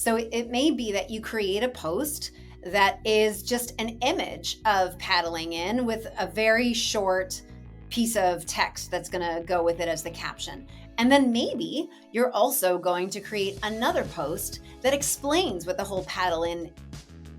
So it may be that you create a post that is just an image of paddling in with a very short piece of text that's going to go with it as the caption. And then maybe you're also going to create another post that explains what the whole paddle in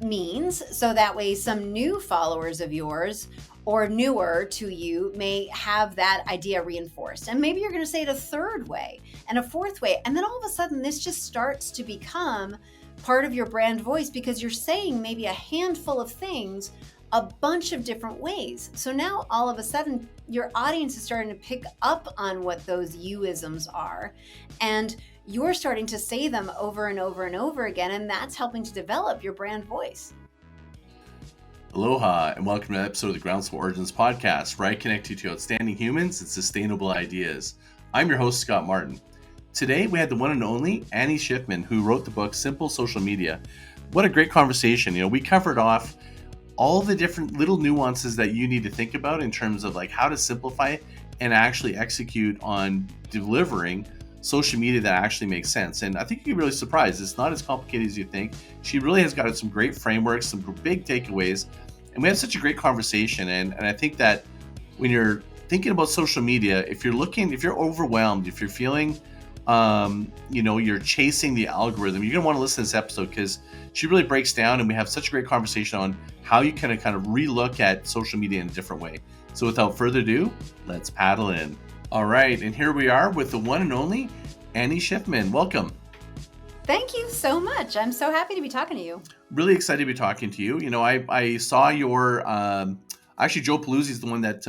means. So that way, some new followers of yours or newer to you may have that idea reinforced. And maybe you're going to say it a third way and a fourth way. And then all of a sudden, this just starts to become part of your brand voice because you're saying maybe a handful of things a bunch of different ways. So now all of a sudden, your audience is starting to pick up on what those you-isms are. And you're starting to say them over and over and over again. And that's helping to develop your brand voice. Aloha, and welcome to an episode of the Groundswell Origins Podcast, where I connect you to outstanding humans and sustainable ideas. I'm your host, Scott Martin. Today, we had the one and only Annie Schiffmann, who wrote the book, Simple Social Media. What a great conversation. We covered off all the different little nuances that you need to think about in terms of like how to simplify and actually execute on delivering social media that actually makes sense. And I think you'll be really surprised. It's not as complicated as you think. She really has got some great frameworks, some big takeaways. And we had such a great conversation. And I think that when you're thinking about social media, if you're overwhelmed, if you're feeling, you're chasing the algorithm, you're going to want to listen to this episode because she really breaks down and we have such a great conversation on how you can kind of relook at social media in a different way. So without further ado, let's paddle in. All right. And here we are with the one and only Annie Schiffmann. Welcome. Thank you so much. I'm so happy to be talking to you. Really excited to be talking to you. I saw your, actually Joe Paluzzi is the one that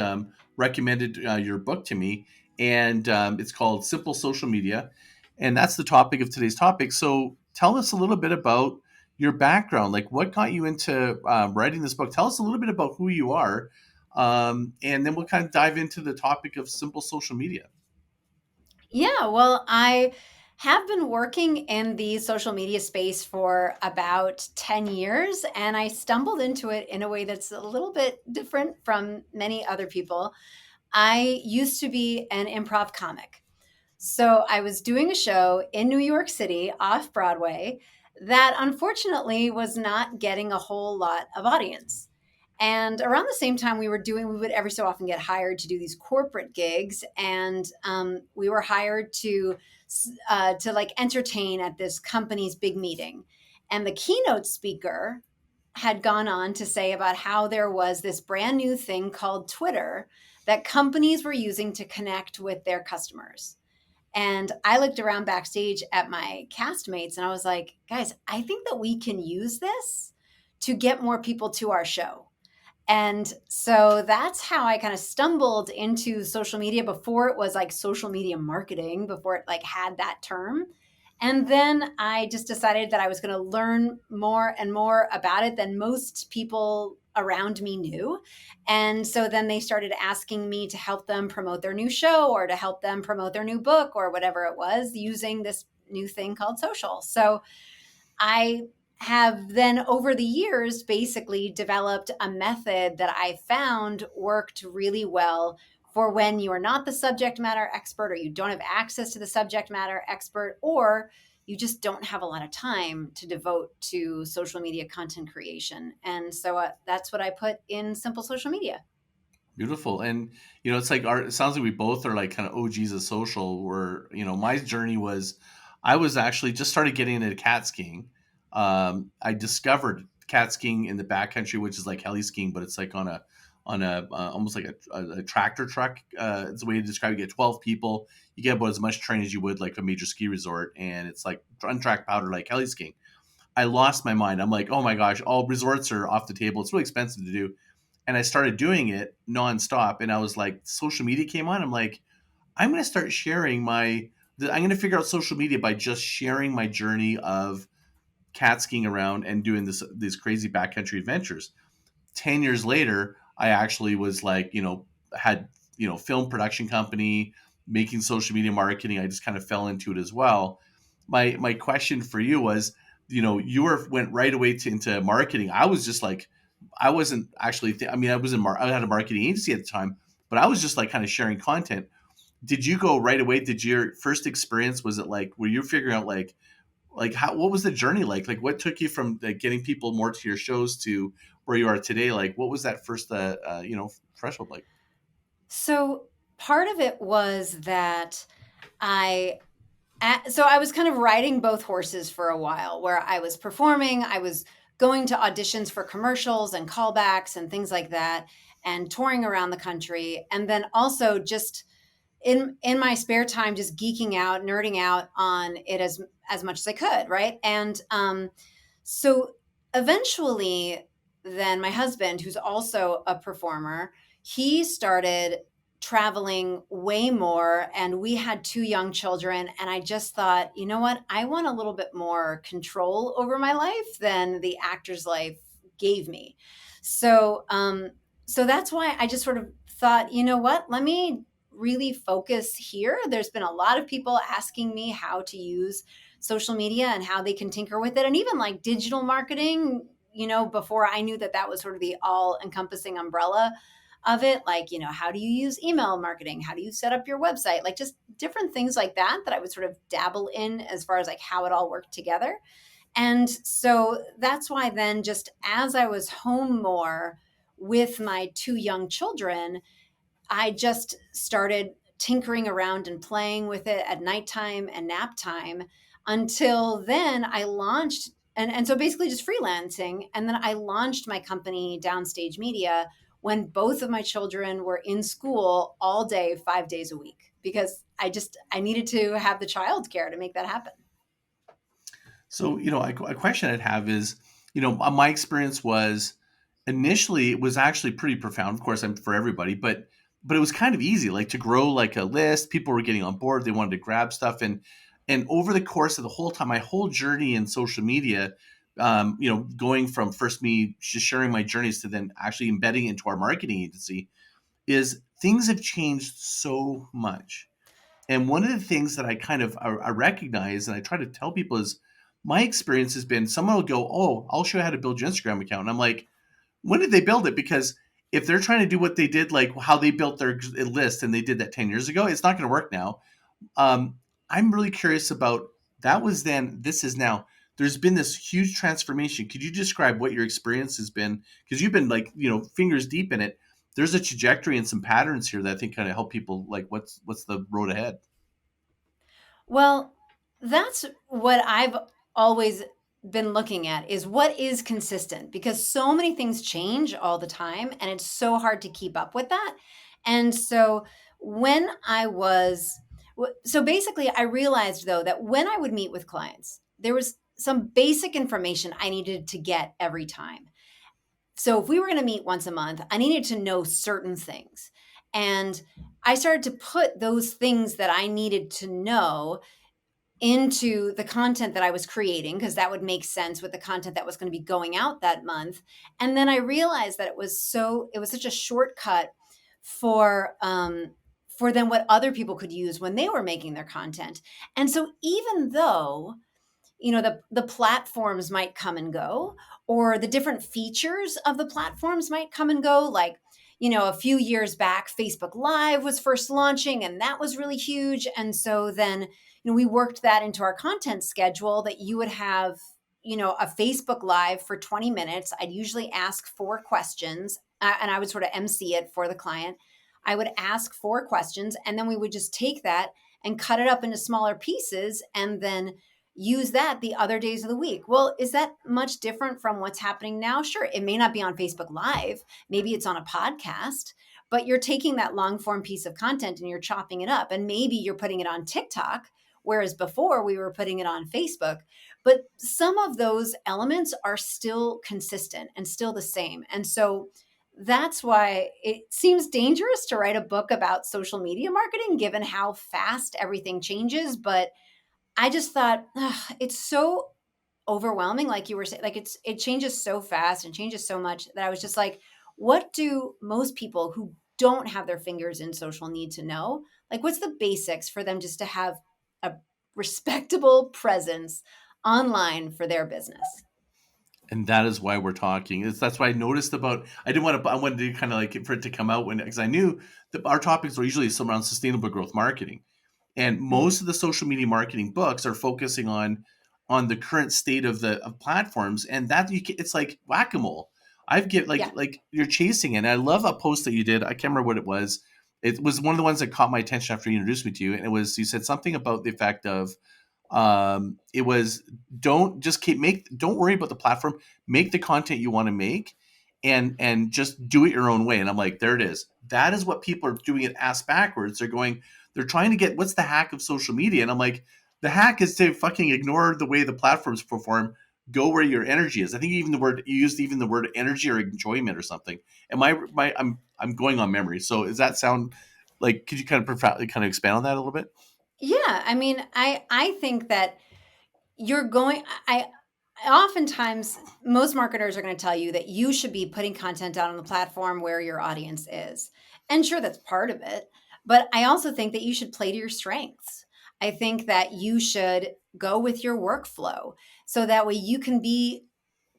recommended your book to me. And it's called Simple Social Media. And that's the topic of today's topic. So tell us a little bit about your background. Like what got you into writing this book? Tell us a little bit about who you are. And then we'll kind of dive into the topic of simple social media. Yeah, well, I have been working in the social media space for about 10 years, and I stumbled into it in a way that's a little bit different from many other people. I used to be an improv comic. So I was doing a show in New York City off Broadway that unfortunately was not getting a whole lot of audience. And around the same time we would every so often get hired to do these corporate gigs. And we were hired to like entertain at this company's big meeting. And the keynote speaker had gone on to say about how there was this brand new thing called Twitter that companies were using to connect with their customers. And I looked around backstage at my castmates and I was like, guys, I think that we can use this to get more people to our show. And so that's how I kind of stumbled into social media before it was like social media marketing, before it like had that term. And then I just decided that I was going to learn more and more about it than most people around me knew. And so then they started asking me to help them promote their new show or to help them promote their new book or whatever it was using this new thing called social. So I have then over the years basically developed a method that I found worked really well for when you are not the subject matter expert or you don't have access to the subject matter expert or you just don't have a lot of time to devote to social media content creation. And so that's what I put in Simple Social Media. Beautiful. And, it's like it sounds like we both are like kind of OGs of social where, my journey was, I was actually just started getting into cat skiing. I discovered cat skiing in the backcountry, which is like heli skiing, but it's like on a almost like a tractor truck. It's a way to describe it. You get 12 people. You get about as much terrain as you would like a major ski resort. And it's like untracked powder, like heli skiing. I lost my mind. I'm like, oh my gosh, all resorts are off the table. It's really expensive to do. And I started doing it nonstop. And I was like, social media came on. I'm like, I'm going to start sharing I'm going to figure out social media by just sharing my journey of cat skiing around and doing these crazy backcountry adventures. 10 years later, I actually was like, had, film production company, making social media marketing. I just kind of fell into it as well. My question for you was, went right away into marketing. I was just like, I wasn't actually, I had a marketing agency at the time, but I was just like kind of sharing content. Did you go right away? Did your first experience, was it like, were you figuring out like, like what was the journey like what took you from like, getting people more to your shows to where you are today? Like what was that first threshold like? So part of it was that I so I was kind of riding both horses for a while where I was performing, I was going to auditions for commercials and callbacks and things like that, and touring around the country. And then also just in my spare time, just geeking out, nerding out on it as much as I could, right? And so eventually, then my husband, who's also a performer, he started traveling way more, and we had two young children. And I just thought, you know what? I want a little bit more control over my life than the actor's life gave me. So, so that's why I just sort of thought, you know what? Let me really focus here. There's been a lot of people asking me how to use social media and how they can tinker with it, and even like digital marketing, before I knew that that was sort of the all encompassing umbrella of it. Like, how do you use email marketing? How do you set up your website? Like just different things like that I would sort of dabble in as far as like how it all worked together. And so that's why then, just as I was home more with my two young children, I just started tinkering around and playing with it at nighttime and nap time. Until then, I launched, and so basically just freelancing. And then I launched my company, Downstage Media, when both of my children were in school all day, 5 days a week, because I needed to have the childcare to make that happen. So, a question I'd have is, my experience was initially it was actually pretty profound. Of course, I'm for everybody, but it was kind of easy, like to grow like a list. People were getting on board. They wanted to grab stuff, and over the course of the whole time, my whole journey in social media, going from first me just sharing my journeys to then actually embedding into our marketing agency, is things have changed so much. And one of the things that I recognize and I try to tell people is my experience has been someone will go, "Oh, I'll show you how to build your Instagram account." And I'm like, when did they build it? Because if they're trying to do what they did, like how they built their list and they did that 10 years ago, it's not going to work now. I'm really curious about that was then, this is now. There's been this huge transformation. Could you describe what your experience has been? Because you've been like, fingers deep in it. There's a trajectory and some patterns here that I think kind of help people like what's the road ahead. Well, that's what I've always been looking at, is what is consistent, because so many things change all the time and it's so hard to keep up with that. And so when I was so basically I realized though that when I would meet with clients, there was some basic information I needed to get every time. So if we were going to meet once a month, I needed to know certain things. And I started to put those things that I needed to know into the content that I was creating, because that would make sense with the content that was going to be going out that month. And then I realized that it was such a shortcut for them, what other people could use when they were making their content. And so even though the platforms might come and go, or the different features of the platforms might come and go, like a few years back Facebook Live was first launching and that was really huge. And so then we worked that into our content schedule, that you would have a Facebook Live for 20 minutes. I'd usually ask four questions, and I would sort of MC it for the client. I would ask four questions, and then we would just take that and cut it up into smaller pieces, and then use that the other days of the week. Well, is that much different from what's happening now? Sure, it may not be on Facebook Live, maybe it's on a podcast, but you're taking that long form piece of content and you're chopping it up, and maybe you're putting it on TikTok, whereas before we were putting it on Facebook. But some of those elements are still consistent and still the same. And so that's why it seems dangerous to write a book about social media marketing, given how fast everything changes. But I just thought, it's so overwhelming. Like you were saying, like it changes so fast and changes so much, that I was just like, what do most people who don't have their fingers in social need to know? Like, what's the basics for them just to have a respectable presence online for their business? And that is why we're talking. That's why I noticed about. I didn't want to. I wanted to kind of like for it to come out when, because I knew that our topics were usually some around sustainable growth marketing, and Mhm. most of the social media marketing books are focusing on on the current state of the of platforms, and that it's like whack-a-mole. I've get Yeah. like you're chasing it. And I love a post that you did. I can't remember what it was. It was one of the ones that caught my attention after you introduced me to you, and it was, you said something about the effect of, it was, don't just keep make don't worry about the platform, make the content you want to make, and just do it your own way. And I'm like, there it is. That is what people are doing, it ass backwards. They're trying to get, what's the hack of social media? And I'm like, the hack is to fucking ignore the way the platforms perform, go where your energy is. I think even the word you used, even the word energy or enjoyment or something. And I'm going on memory, so does that sound like, could you kind of kind of expand on that a little bit? Yeah, I mean, I think that you're going I oftentimes most marketers are going to tell you that you should be putting content out on the platform where your audience is. And sure, that's part of it, but I also think that you should play to your strengths. I think that you should go with your workflow so that way you can be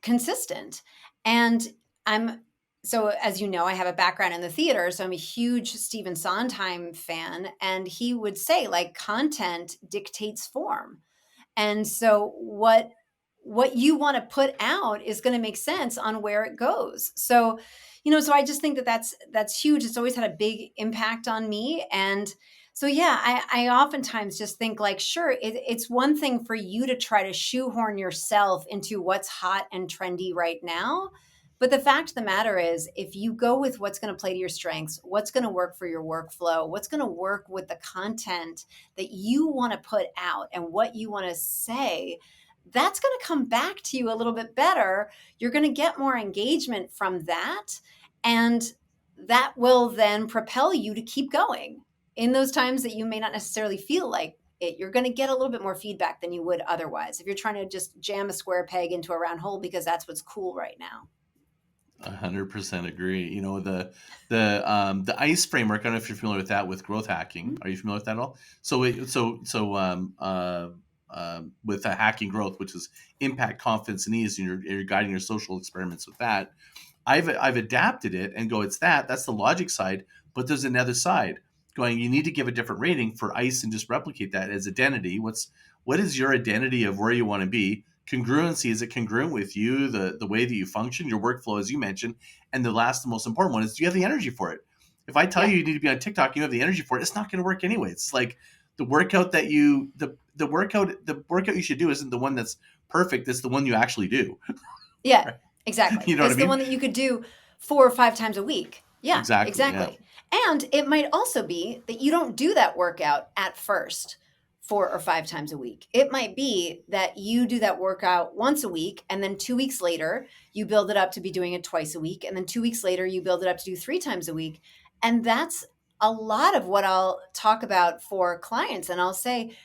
consistent. And I'm so, as you know, I have a background in the theater, so I'm a huge Stephen Sondheim fan, and he would say like content dictates form. And so what you want to put out is going to make sense on where it goes. So, so I just think that that's huge. It's always had a big impact on me. And so, yeah, I oftentimes just think like, sure, it's one thing for you to try to shoehorn yourself into what's hot and trendy right now. But the fact of the matter is, if you go with what's going to play to your strengths, what's going to work for your workflow, what's going to work with the content that you want to put out and what you want to say, that's going to come back to you a little bit better. You're going to get more engagement from that. And that will then propel you to keep going in those times that you may not necessarily feel like it. You're going to get a little bit more feedback than you would otherwise if you're trying to just jam a square peg into a round hole because that's what's cool right now. 100% agree. You know, the ICE framework. I don't know if you're familiar with that with growth hacking. Are you familiar with that at all? With hacking growth, which is impact, confidence, and ease, and you're guiding your social experiments with that. I've adapted it and go, it's that's the logic side, but there's another side going, you need to give a different rating for ICE and just replicate that as identity. What is your identity of where you want to be? Congruency, is it congruent with you, the way that you function, your workflow, as you mentioned? And the most important one is, do you have the energy for it? If I tell Yeah. you you need to be on TikTok, you have the energy for it, it's not going to work anyway. It's like the workout that you the workout you should do isn't the one that's perfect, it's the one you actually do. Yeah, exactly. You know what I It's the mean? one that you could do 4 or 5 times a week. Yeah, Exactly, yeah. exactly. And it might also be that you don't do that workout at first 4 or 5 times a week. It might be that you do that workout once a week, and then 2 weeks later, you build it up to be doing it twice a week. And then 2 weeks later, you build it up to do 3 times a week. And that's a lot of what I'll talk about for clients. And I'll say,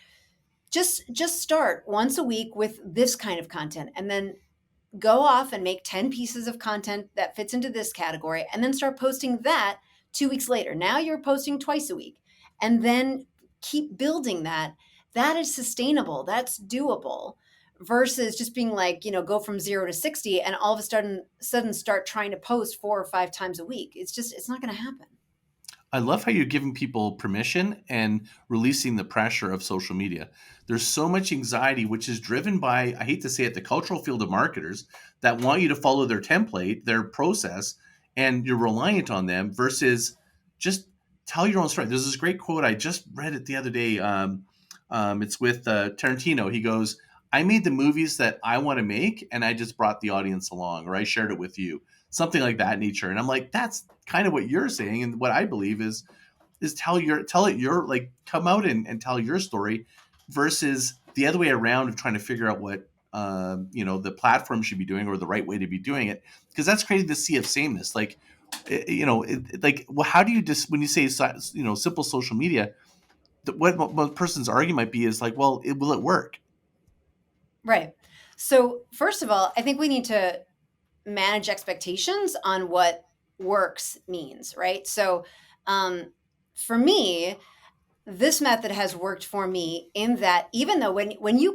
just start once a week with this kind of content, and then go off and make 10 pieces of content that fits into this category, and then start posting that 2 weeks later. Now you're posting twice a week, and then keep building that. That is sustainable. That's doable versus just being like, go from 0 to 60 and all of a sudden start trying to post 4 or 5 times a week. It's not going to happen. I love how you're giving people permission and releasing the pressure of social media. There's so much anxiety, which is driven by, I hate to say it, the cultural field of marketers that want you to follow their template, their process, and you're reliant on them versus just tell your own story. There's this great quote. I just read it the other day. It's with Tarantino. He goes, I made the movies that I want to make, and I just brought the audience along, or I shared it with you, something like that nature. And I'm like, that's kind of what you're saying, and what I believe is tell it your, like, come out and tell your story versus the other way around of trying to figure out what the platform should be doing or the right way to be doing it, because that's creating the sea of sameness. Like, like, well, how do you just, when you say simple social media, what person's argument might be is like, well, will it work? Right. So, first of all, I think we need to manage expectations on what works means, right? So, for me, this method has worked for me in that even though when you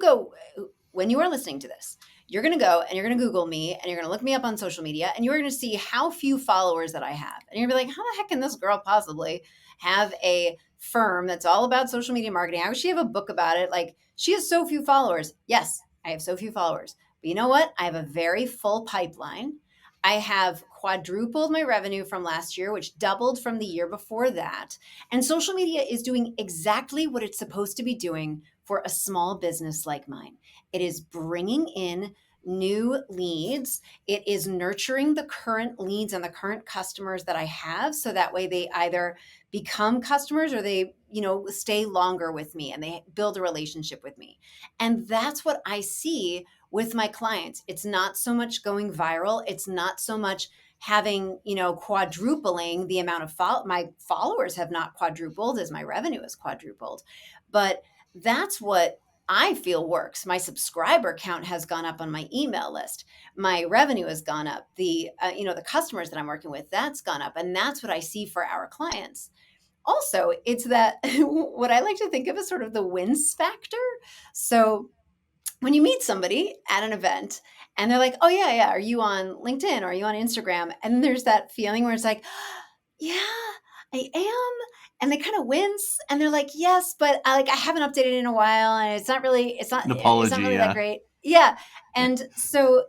are listening to this, you're going to go and you're going to Google me and you're going to look me up on social media and you're going to see how few followers that I have. And you're going to be like, how the heck can this girl possibly have a firm that's all about social media marketing? How does she have a book about it? Like, she has so few followers. Yes, I have so few followers. But you know what? I have a very full pipeline. I have quadrupled my revenue from last year, which doubled from the year before that. And social media is doing exactly what it's supposed to be doing for a small business like mine. It is bringing in new leads. It is nurturing the current leads and the current customers that I have, so that way they either become customers or they, stay longer with me and they build a relationship with me. And that's what I see with my clients. It's not so much going viral. It's not so much having, quadrupling the amount of my followers have not quadrupled as my revenue has quadrupled. But that's what I feel works. My subscriber count has gone up on my email list. My revenue has gone up. The customers that I'm working with, that's gone up. And that's what I see for our clients. Also, it's that what I like to think of as sort of the wins factor. So when you meet somebody at an event and they're like, oh, yeah, yeah, are you on LinkedIn? Or are you on Instagram? And there's that feeling where it's like, yeah, I am. And they kind of wince and they're like, yes, but I haven't updated in a while and An it's not apology, really that yeah. great. Yeah. Yeah. And so,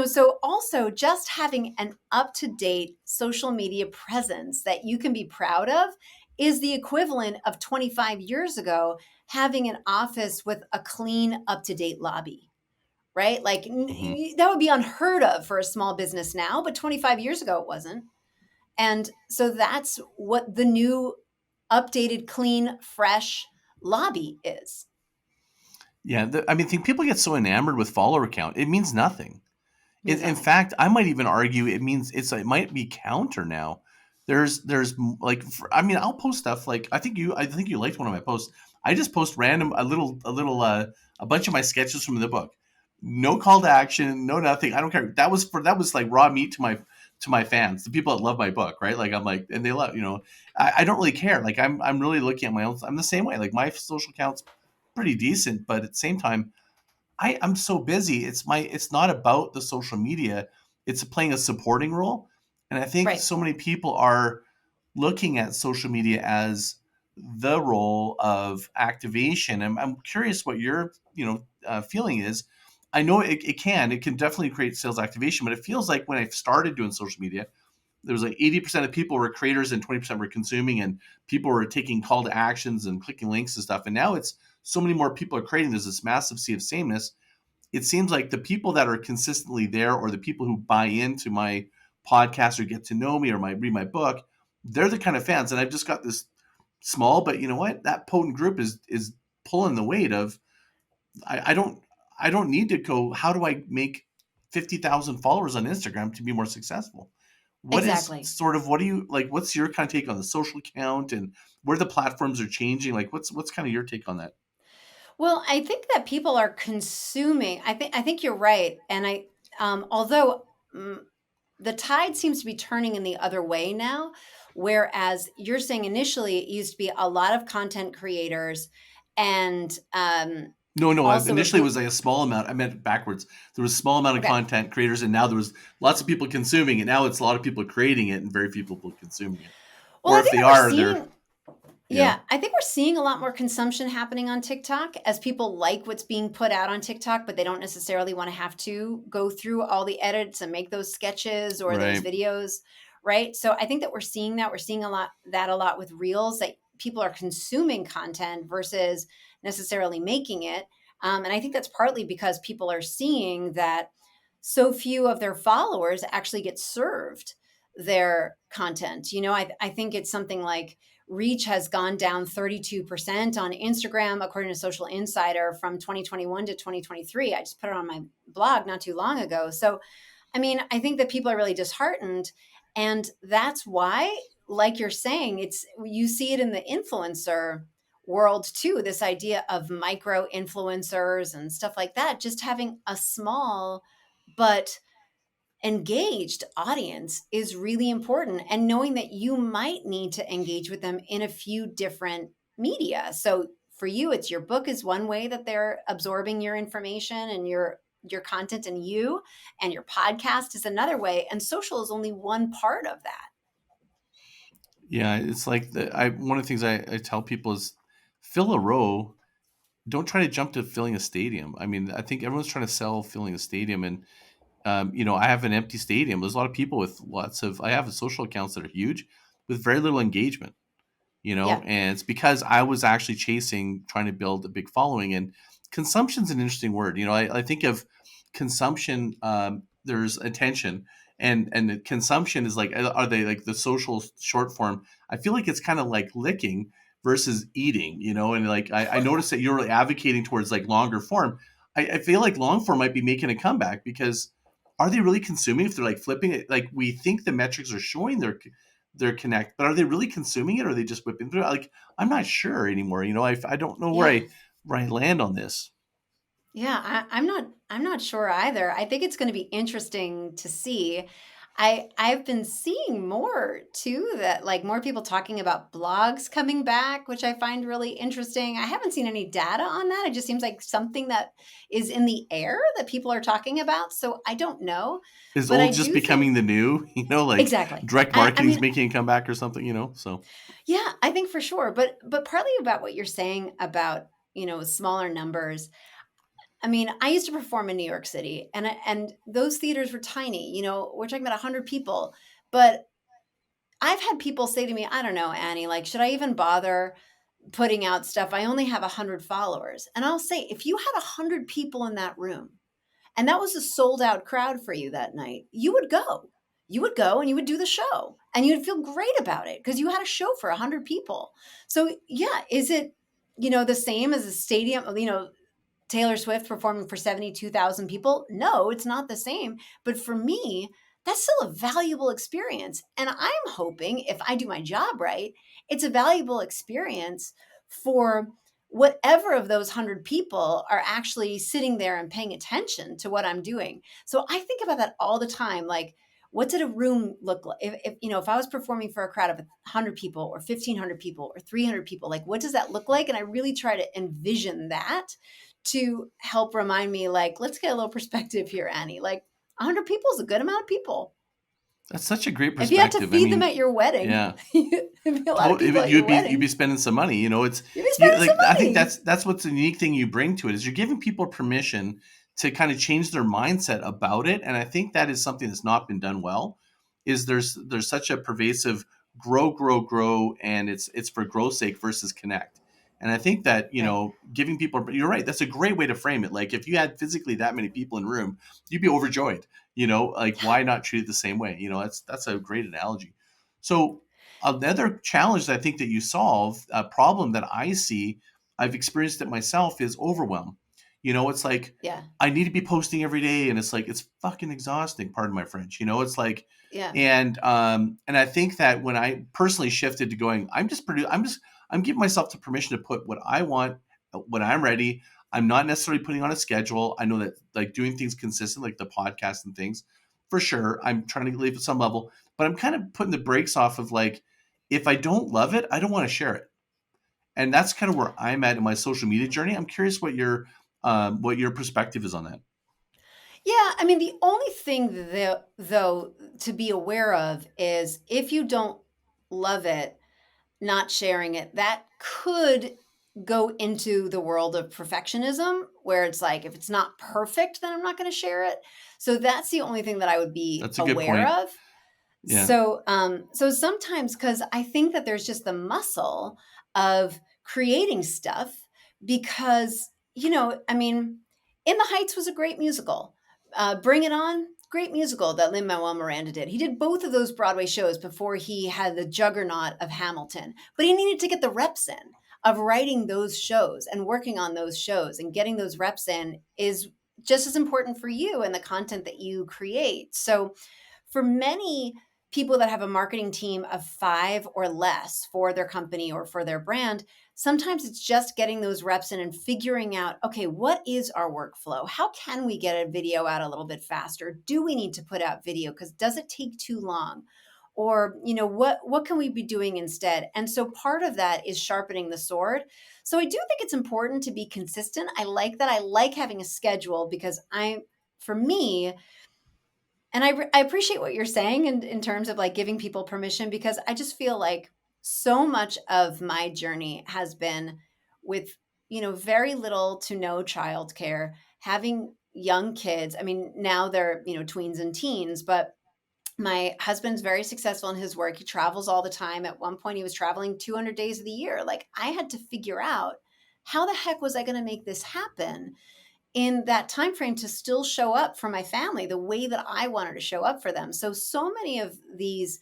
so also just having an up-to-date social media presence that you can be proud of is the equivalent of 25 years ago having an office with a clean, up-to-date lobby, right? Like Hmm. that would be unheard of for a small business now, but 25 years ago it wasn't. And so that's what the new updated, clean, fresh lobby is. Yeah, I mean, think people get so enamored with follower count. It means nothing. Means In nothing. fact, I might even argue it might be counter now. Like, I mean, I'll post stuff like I think you liked one of my posts. I just post random a bunch of my sketches from the book. No call to action, no nothing. I don't care. That was like raw meat to my fans, the people that love my book, right? Like I'm like, and they love, I don't really care. Like I'm really looking at my own. I'm the same way. Like my social count's pretty decent, but at the same time, I'm so busy. It's not about the social media. It's playing a supporting role. And I think Right. so many people are looking at social media as the role of activation. And I'm curious what your, feeling is. I know it can definitely create sales activation, but it feels like when I started doing social media, there was like 80% of people were creators and 20% were consuming, and people were taking call to actions and clicking links and stuff. And now it's so many more people are creating. There's this massive sea of sameness. It seems like the people that are consistently there, or the people who buy into my podcast or get to know me or read my book, they're the kind of fans. And I've just got this small, but you know what? That potent group is pulling the weight of I don't need to go, how do I make 50,000 followers on Instagram to be more successful? Exactly. What do you like? What's your kind of take on the social count and where the platforms are changing? Like, what's kind of your take on that? Well, I think that people are consuming. I think you're right, and although mm, the tide seems to be turning in the other way now, whereas you're saying initially it used to be a lot of content creators, and No, no. also a Initially, it group. was like a small amount. I meant it backwards. There was a small amount of Okay. content creators, and now there was lots of people consuming it. Now it's a lot of people creating it, and very few people consuming it. Well, Or I if think they that we're are, they're seeing. you know Yeah, I think we're seeing a lot more consumption happening on TikTok as people like what's being put out on TikTok, but they don't necessarily want to have to go through all the edits and make those sketches or those right. videos, right? So I think that we're seeing that. We're seeing a lot with Reels, that people are consuming content versus necessarily making it. And I think that's partly because people are seeing that so few of their followers actually get served their content. I think it's something like reach has gone down 32% on Instagram, according to Social Insider, from 2021 to 2023. I just put it on my blog not too long ago. So, I mean, I think that people are really disheartened. And that's why, like you're saying, you see it in the influencer world too, this idea of micro influencers and stuff like that, just having a small but engaged audience is really important, and knowing that you might need to engage with them in a few different media. So for you, it's your book is one way that they're absorbing your information and your content, and your podcast is another way, and social is only one part of that. Yeah, it's like one of the things I tell people is fill a row don't try to jump to filling a stadium. I mean, I think everyone's trying to sell filling a stadium, and I have an empty stadium. There's a lot of people with lots of. I have social accounts that are huge with very little engagement. Yeah. And it's because I was actually trying to build a big following. And consumption's an interesting word. I think of consumption. There's attention, and the consumption is like, are they like the social short form? I feel like it's kind of like licking versus eating. And like I noticed that you're really advocating towards like longer form. I feel like long form might be making a comeback because are they really consuming if they're like flipping it? Like we think the metrics are showing their connect, but are they really consuming it, or are they just whipping through it? Like I'm not sure anymore. I don't know where Yeah. I land on this. Yeah, I'm not sure either. I think it's going to be interesting to see. I've been seeing more too, that like more people talking about blogs coming back, which I find really interesting. I haven't seen any data on that. It just seems like something that is in the air that people are talking about. So I don't know, Is but I old just do think becoming the new? Like exactly. direct I marketing's mean, making a comeback or something. So yeah, I think for sure. But partly about what you're saying about, smaller numbers. I mean, I used to perform in New York City, and those theaters were tiny. We're talking about 100 people. But I've had people say to me, I don't know, Annie, like, should I even bother putting out stuff? I only have 100 followers. And I'll say, if you had 100 people in that room and that was a sold out crowd for you that night, you would go. You would go and you would do the show and you'd feel great about it because you had a show for 100 people. So, yeah, is it, the same as a stadium, Taylor Swift performing for 72,000 people? No, it's not the same. But for me, that's still a valuable experience. And I'm hoping if I do my job right, it's a valuable experience for whatever of those 100 people are actually sitting there and paying attention to what I'm doing. So I think about that all the time. Like, what did a room look like? If I was performing for a crowd of 100 people or 1,500 people or 300 people, like, what does that look like? And I really try to envision that to help remind me, like, let's get a little perspective here, Annie. Like, 100 people is a good amount of people. that's such a great If you had to perspective. I feed them mean, at your wedding, yeah. it'd be a lot of people at your You'd be wedding. spending some money. It's You'd be you spending like some I think money. that's what's the unique thing you bring to it is you're giving people permission to kind of change their mindset about it, and I think that is something that's not been done well. Is there's such a pervasive grow, and it's for growth's sake versus connect. And I think that Right. giving people, you're right. That's a great way to frame it. Like if you had physically that many people in a room, you'd be overjoyed. Like Yeah. why not treat it the same way? That's a great analogy. So another challenge that I think that you solve, a problem that I see, I've experienced it myself, is overwhelm. It's like Yeah. I need to be posting every day, and it's like it's fucking exhausting. Pardon my French. It's like, Yeah. and I think that when I personally shifted to going, I'm giving myself the permission to put what I want when I'm ready. I'm not necessarily putting on a schedule. I know that like doing things consistent, like the podcast and things, for sure. I'm trying to leave at some level, but I'm kind of putting the brakes off of like, if I don't love it, I don't want to share it. And that's kind of where I'm at in my social media journey. I'm curious what your perspective is on that. Yeah. I mean, the only thing that, though, to be aware of is if you don't love it, not sharing it, that could go into the world of perfectionism where it's like, if it's not perfect, then I'm not going to share it. So that's the only thing that I would be That's a good aware point. of. Yeah. So sometimes, because I think that there's just the muscle of creating stuff, because, I mean, In the Heights was a great musical. Bring It On, great musical that Lin Manuel Miranda did. He did both of those Broadway shows before he had the juggernaut of Hamilton, but he needed to get the reps in of writing those shows and working on those shows, and getting those reps in is just as important for you and the content that you create. So for many people that have a marketing team of 5 or less for their company or for their brand, sometimes it's just getting those reps in and figuring out, okay, what is our workflow? How can we get a video out a little bit faster? Do we need to put out video? Because does it take too long? Or, what can we be doing instead? And so part of that is sharpening the sword. So I do think it's important to be consistent. I like that. I like having a schedule because for me, and I appreciate what you're saying in terms of like giving people permission, because I just feel like so much of my journey has been with very little to no childcare, having young kids. I mean, now they're, tweens and teens, but my husband's very successful in his work. He travels all the time. At one point, he was traveling 200 days of the year. Like, I had to figure out how the heck was I going to make this happen in that time frame to still show up for my family the way that I wanted to show up for them. So many of these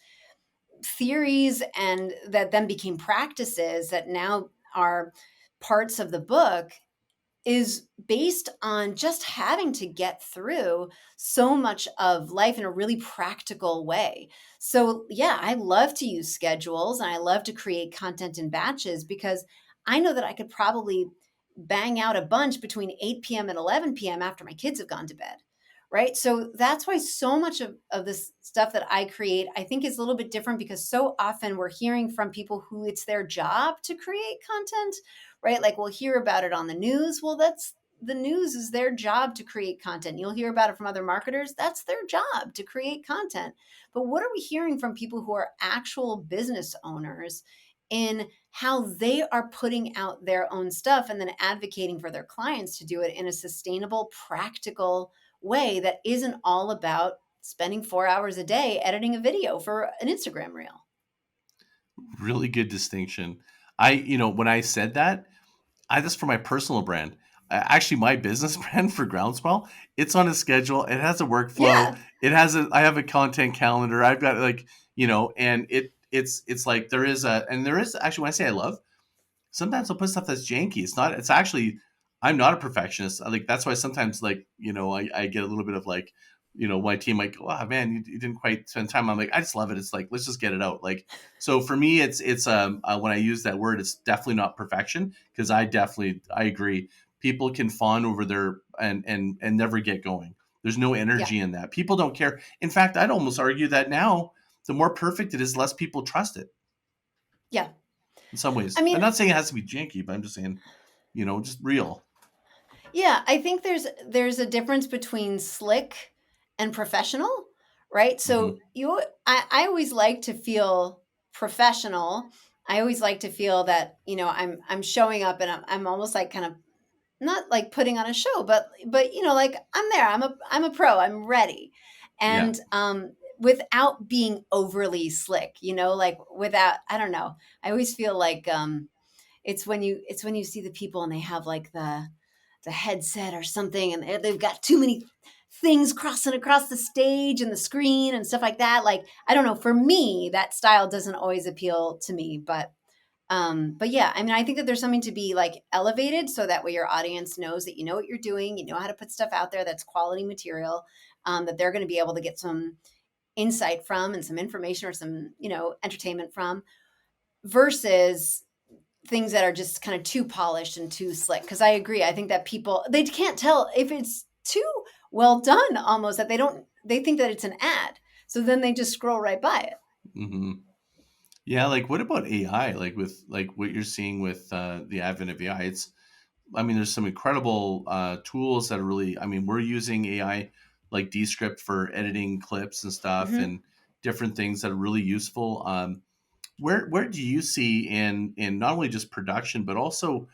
theories and that then became practices that now are parts of the book is based on just having to get through so much of life in a really practical way. So, yeah, I love to use schedules and I love to create content in batches because I know that I could probably bang out a bunch between 8 p.m. and 11 p.m. after my kids have gone to bed. Right. So that's why so much of this stuff that I create, I think is a little bit different because so often we're hearing from people who it's their job to create content, right? Like we'll hear about it on the news. Well, that's the news is their job to create content. You'll hear about it from other marketers. That's their job to create content. But what are we hearing from people who are actual business owners in how they are putting out their own stuff and then advocating for their clients to do it in a sustainable, practical way that isn't all about spending 4 hours a day editing a video for an Instagram reel? Really good distinction. When I said that, that's for my personal brand. Actually, my business brand for Groundswell, it's on a schedule. It has a workflow. Yeah. I have a content calendar. I've got and it's like there is actually, when I say I love, sometimes I'll put stuff that's janky. It's actually, I'm not a perfectionist. Like, that's why sometimes, like, I get a little bit of like, my team might go, oh man, you didn't quite spend time. I'm like, I just love it. It's like, let's just get it out. Like, so for me, when I use that word, it's definitely not perfection, because I agree. People can fawn over their and never get going. There's no Yeah. energy in that. People don't care. In fact, I'd almost argue that now, the more perfect it is, less people trust it Yeah. in some I ways. I'm mean, not saying it has to be janky, but I'm just saying, just real. yeah, I think there's a difference between slick and professional, right? Hmm. So I always like to feel professional. I always like to feel that, I'm showing up and I'm almost like kind of not like putting on a show, but like I'm there. I'm a pro. I'm ready. Yeah. And without being overly slick, like without, I don't know. I always feel like it's when you see the people and they have like the headset or something and they've got too many things crossing across the stage and the screen and stuff like that. Like, I don't know, for me that style doesn't always appeal to me, but yeah, I mean, I think that there's something to be like elevated so that way your audience knows that you know what you're doing, you know how to put stuff out there that's quality material, that they're going to be able to get some insight from and some information or some entertainment from, versus things that are just kind of too polished and too slick. Because I agree, I think that people, they can't tell if it's too well done, almost, that they think that it's an ad, so then they just scroll right by it. Hmm. Yeah. Like, what about AI? Like, with like what you're seeing with the advent of AI, there's some incredible tools that are really, we're using AI like Descript for editing clips and stuff, Hmm. and different things that are really useful. Where do you see in not only just production, but also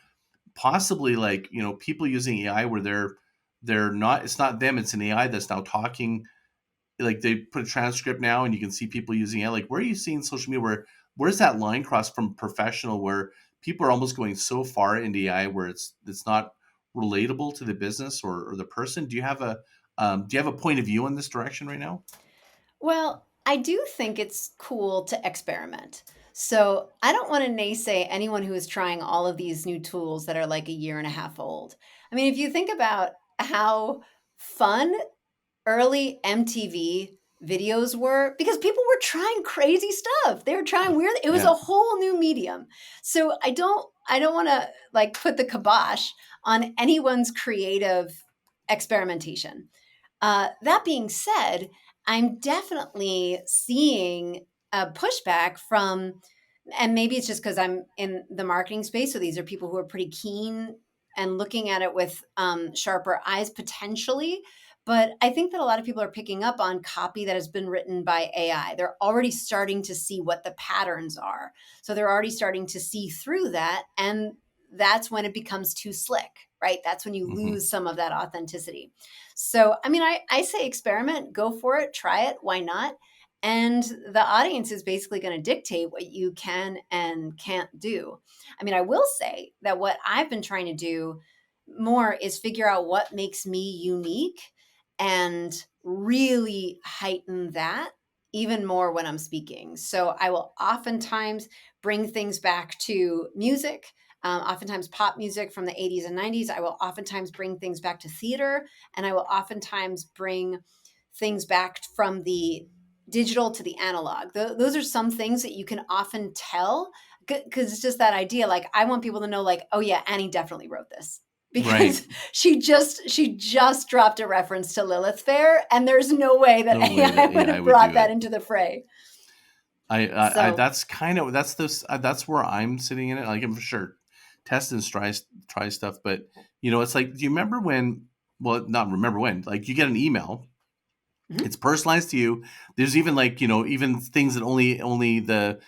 possibly, like, people using AI where they're not, it's not them, it's an AI that's now talking, like they put a transcript now and you can see people using it. Like, where are you seeing social media where's that line cross from professional, where people are almost going so far into AI where it's not relatable to the business or the person? Do you have a point of view in this direction right now? Well, I do think it's cool to experiment. So I don't want to naysay anyone who is trying all of these new tools that are like a year and a half old. I mean, if you think about how fun early MTV videos were, because people were trying crazy stuff. They were trying weird, it was Yeah. a whole new medium. So I don't want to like put the kibosh on anyone's creative experimentation. That being said, I'm definitely seeing a pushback from, and maybe it's just because I'm in the marketing space. So these are people who are pretty keen and looking at it with sharper eyes potentially. But I think that a lot of people are picking up on copy that has been written by AI. They're already starting to see what the patterns are. So they're already starting to see through that. And that's when it becomes too slick, right? That's when you Mm-hmm. lose some of that authenticity. So, I mean, I say experiment, go for it, try it, why not? And the audience is basically going to dictate what you can and can't do. I mean, I will say that what I've been trying to do more is figure out what makes me unique and really heighten that even more when I'm speaking. So I will oftentimes bring things back to music, oftentimes pop music from the 80s and 90s. I will oftentimes bring things back to theater, and I will oftentimes bring things back from the digital to the analog. Those are some things that you can often tell because it's just that idea. Like, I want people to know, like, oh yeah, Annie definitely wrote this Right. because she just dropped a reference to Lilith Fair, and there's no way that No way AI that would AI have would brought do that it. into the fray. I So, that's kind of that's this that's where I'm sitting in it. Like, I'm for sure test and try stuff, but it's like, do you remember when? Well, not remember when. Like, you get an email, mhm. it's personalized to you. There's even, like, even things that only the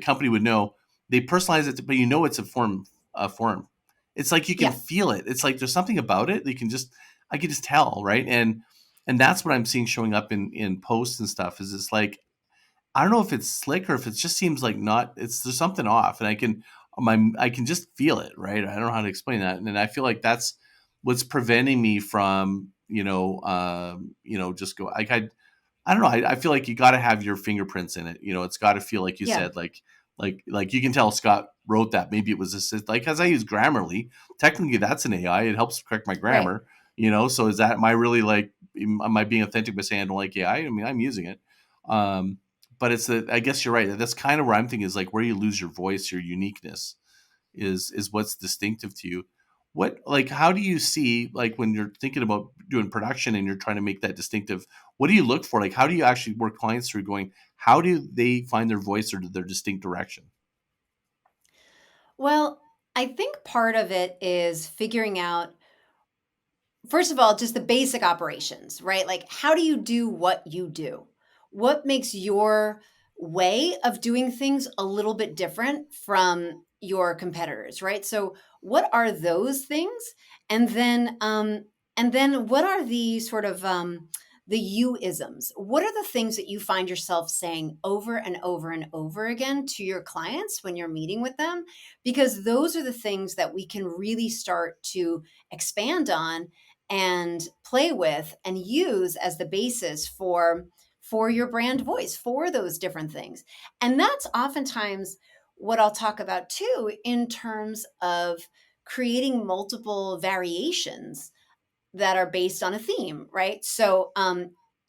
company would know. They personalize it, but it's a form. It's like you can Yeah, feel it. It's like there's something about it that I can just tell, right? And that's what I'm seeing showing up in posts and stuff. Is it's like, I don't know if it's slick or if it just seems like not. There's something off, and I can just feel it, right? I don't know how to explain that, and I feel like that's what's preventing me from just go like I don't know. I feel like you got to have your fingerprints in it. It's got to feel like you yeah, said, like you can tell Scott wrote that. Maybe it was assist, like, because I use Grammarly. Technically, that's an AI. It helps correct my right. grammar. So am I really, like, am I being authentic by saying I don't like AI? I mean, I'm using it. Um, but I guess you're right. That's kind of where I'm thinking, is like where you lose your voice, your uniqueness is what's distinctive to you. How do you see, like, when you're thinking about doing production and you're trying to make that distinctive, what do you look for? Like, how do you actually work clients through going, how do they find their voice or their distinct direction? Well, I think part of it is figuring out, first of all, just the basic operations, right? Like, how do you do what you do? What makes your way of doing things a little bit different from your competitors, right? So, what are those things? And then what are the sort of the you isms? What are the things that you find yourself saying over and over and over again to your clients when you're meeting with them? Because those are the things that we can really start to expand on and play with and use as the basis for your brand voice, for those different things. And that's oftentimes what I'll talk about too, in terms of creating multiple variations that are based on a theme, right? So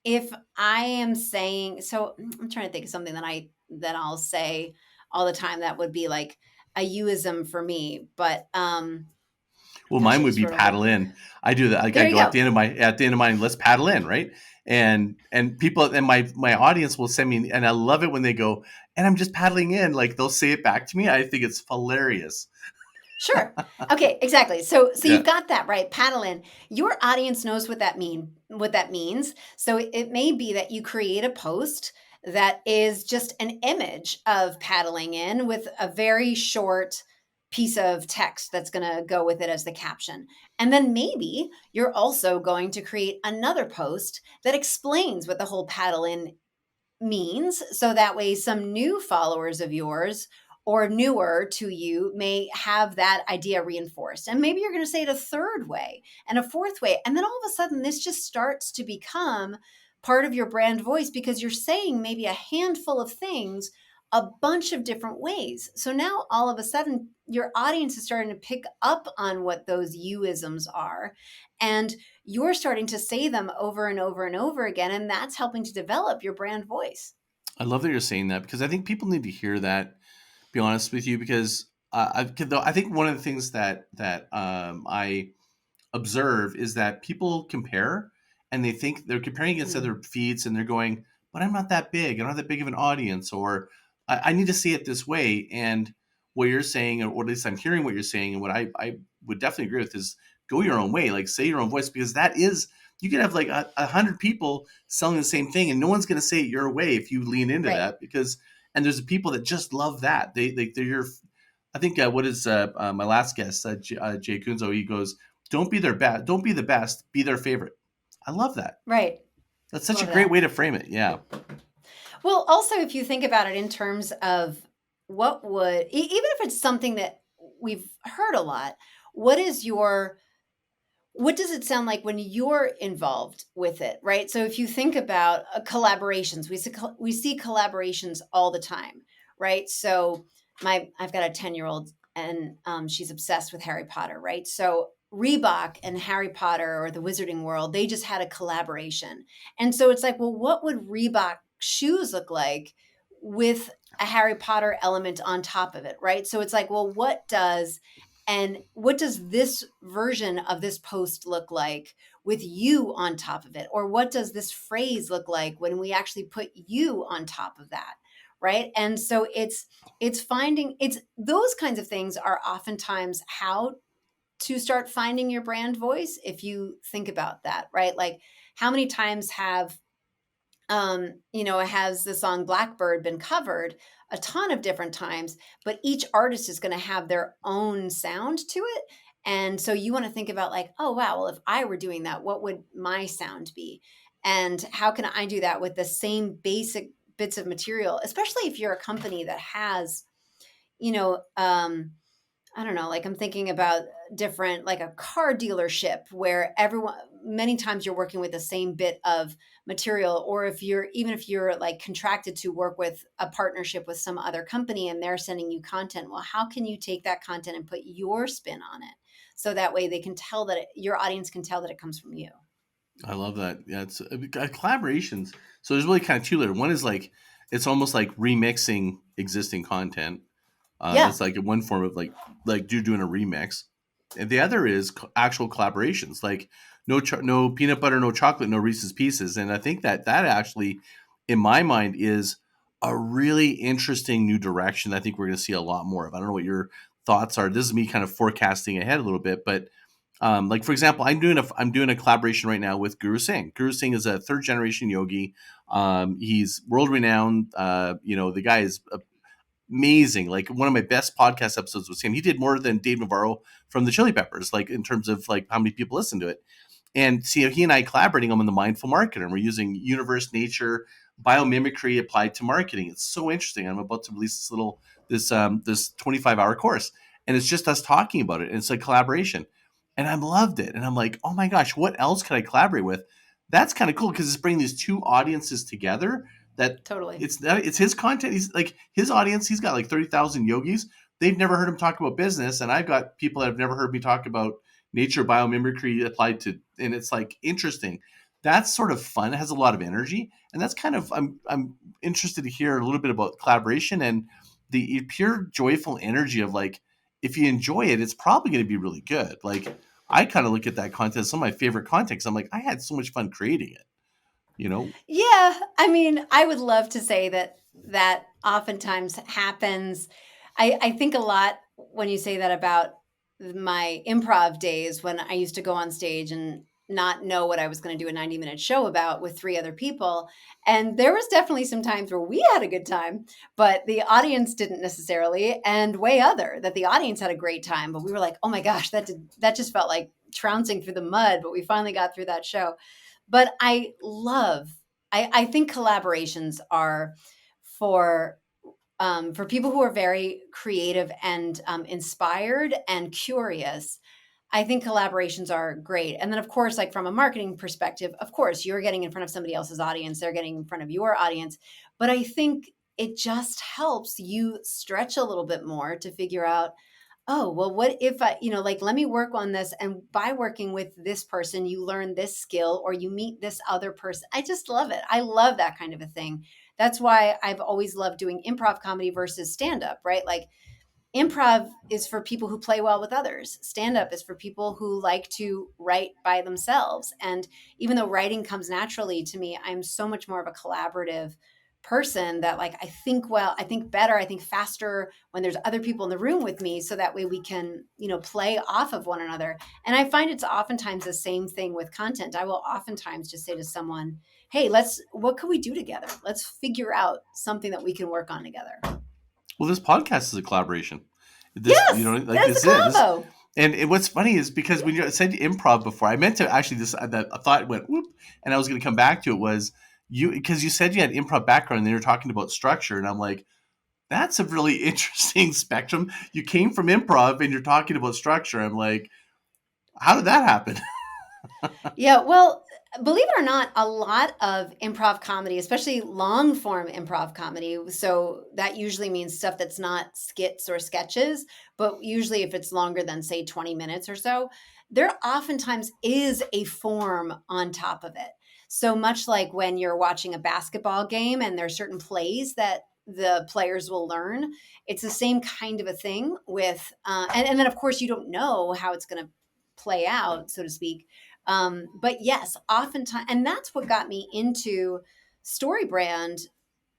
if I am saying, so I'm trying to think of something that I'll say all the time that would be like a youism for me, but Well, gosh, mine I would just be wrote a whole paddle thing. in. I do that. Like, I There you go go. at the end of mine, let's paddle in, right? And people and my audience will send me, and I love it when they go, and I'm just paddling in. Like, they'll say it back to me. I think it's hilarious. Sure. Okay, exactly. So Yeah. you've got that, right? Paddle in. Your audience knows what that means. So it may be that you create a post that is just an image of paddling in with a very short piece of text that's going to go with it as the caption. And then maybe you're also going to create another post that explains what the whole paddle in means, so that way some new followers of yours or newer to you may have that idea reinforced. And maybe you're going to say it a third way and a fourth way. And then all of a sudden, this just starts to become part of your brand voice because you're saying maybe a handful of things a bunch of different ways. So now all of a sudden, your audience is starting to pick up on what those youisms are. And you're starting to say them over and over and over again. And that's helping to develop your brand voice. I love that you're saying that, because I think people need to hear that. Be honest with you, because I think one of the things that I observe is that people compare, and they think they're comparing against Mm, other feeds, and they're going, but I'm not that big. I don't have that big of an audience, or I need to see it this way. And what you're saying, or at least I'm hearing what you're saying, and what I would definitely agree with, is go your own way, like say your own voice, because that is, you could have like 100 people selling the same thing, and no one's going to say it your way if you lean into right. that, because, and there's people that just love that. They're your, I think what is my last guest, Jay Kunzo, he goes, don't be the best, be their favorite. I love that. Right. That's such a Love great that. way to frame it. Yeah. Well, also, if you think about it in terms of what would, even if it's something that we've heard a lot, what is your, what does it sound like when you're involved with it, right? So if you think about collaborations, we see collaborations all the time, right? So I've got a 10-year-old and she's obsessed with Harry Potter, right? So Reebok and Harry Potter or the Wizarding World, they just had a collaboration. And so it's like, well, what would Reebok shoes look like with a Harry Potter element on top of it, right? So it's like, well, what does this version of this post look like with you on top of it? Or what does this phrase look like when we actually put you on top of that? Right. And so it's those kinds of things are oftentimes how to start finding your brand voice. If you think about that, right? Like how many times have has the song Blackbird been covered a ton of different times, but each artist is going to have their own sound to it. And so you want to think about like, oh, wow, well, if I were doing that, what would my sound be? And how can I do that with the same basic bits of material, especially if you're a company that has, you know, I don't know, like I'm thinking about different, like a car dealership where many times you're working with the same bit of material, or even if you're like contracted to work with a partnership with some other company and they're sending you content, well, how can you take that content and put your spin on it? So that way they can tell your audience can tell that it comes from you. I love that. Yeah, it's collaborations. So there's really kind of two layer. One is like it's almost like remixing existing content. Yeah, That's like one form of like you're doing a remix, and the other is actual collaborations. Like no peanut butter, no chocolate, no Reese's Pieces. And I think that actually, in my mind, is a really interesting new direction. I think we're going to see a lot more of. I don't know what your thoughts are. This is me kind of forecasting ahead a little bit, but like for example, I'm doing a collaboration right now with Guru Singh. Guru Singh is a third generation yogi. He's world renowned. The guy is amazing. Like one of my best podcast episodes was him. He did more than Dave Navarro from the Chili Peppers, like in terms of like how many people listen to it. And see, he and I collaborating on the mindful marketer, and we're using universe, nature, biomimicry applied to marketing. It's so interesting. I'm about to release this 25-hour course, and it's just us talking about it. And it's a collaboration, and I loved it. And I'm like, oh my gosh, what else could I collaborate with? That's kind of cool because it's bringing these two audiences together. That totally. it's his content. He's like his audience. He's got like 30,000 yogis. They've never heard him talk about business, and I've got people that have never heard me talk about nature biomimicry applied to, and it's like interesting. That's sort of fun. It has a lot of energy, and that's kind of I'm interested to hear a little bit about collaboration and the pure joyful energy of like if you enjoy it, it's probably going to be really good. Like I kind of look at that content as some of my favorite content. 'Cause I'm like I had so much fun creating it. You know, Yeah, I mean, I would love to say that oftentimes happens. I think a lot when you say that about my improv days when I used to go on stage and not know what I was going to do a 90-minute show about with three other people. And there was definitely some times where we had a good time, but the audience didn't necessarily, and way other that the audience had a great time, but we were like, "Oh my gosh, that just felt like trouncing through the mud," but we finally got through that show. But I think collaborations are for for people who are very creative and inspired and curious. I think collaborations are great. And then, of course, like from a marketing perspective, of course, you're getting in front of somebody else's audience, they're getting in front of your audience. But I think it just helps you stretch a little bit more to figure out, oh, well, what if like, let me work on this. And by working with this person, you learn this skill or you meet this other person. I just love it. I love that kind of a thing. That's why I've always loved doing improv comedy versus stand up, right? Like, improv is for people who play well with others. Stand up is for people who like to write by themselves. And even though writing comes naturally to me, I'm so much more of a collaborative person that like I think better, I think faster when there's other people in the room with me so that way we can, play off of one another. And I find it's oftentimes the same thing with content. I will oftentimes just say to someone, "Hey, what can we do together? Let's figure out something that we can work on together." well, this podcast is a collaboration. This, Yes, like that's a this is. combo. And what's funny is because when you said improv before, I meant to actually this that I thought went whoop, and I was going to come back to it was you because you said you had improv background and then you're talking about structure, and I'm like, that's a really interesting spectrum. You came from improv and you're talking about structure. I'm like, how did that happen? Yeah, well, believe it or not, a lot of improv comedy, especially long form improv comedy, so that usually means stuff that's not skits or sketches, but usually if it's longer than, say, 20 minutes or so, there oftentimes is a form on top of it. So much like when you're watching a basketball game and there are certain plays that the players will learn, it's the same kind of a thing with, and then of course you don't know how it's going to play out, so to speak, but yes, oftentimes, and that's what got me into StoryBrand,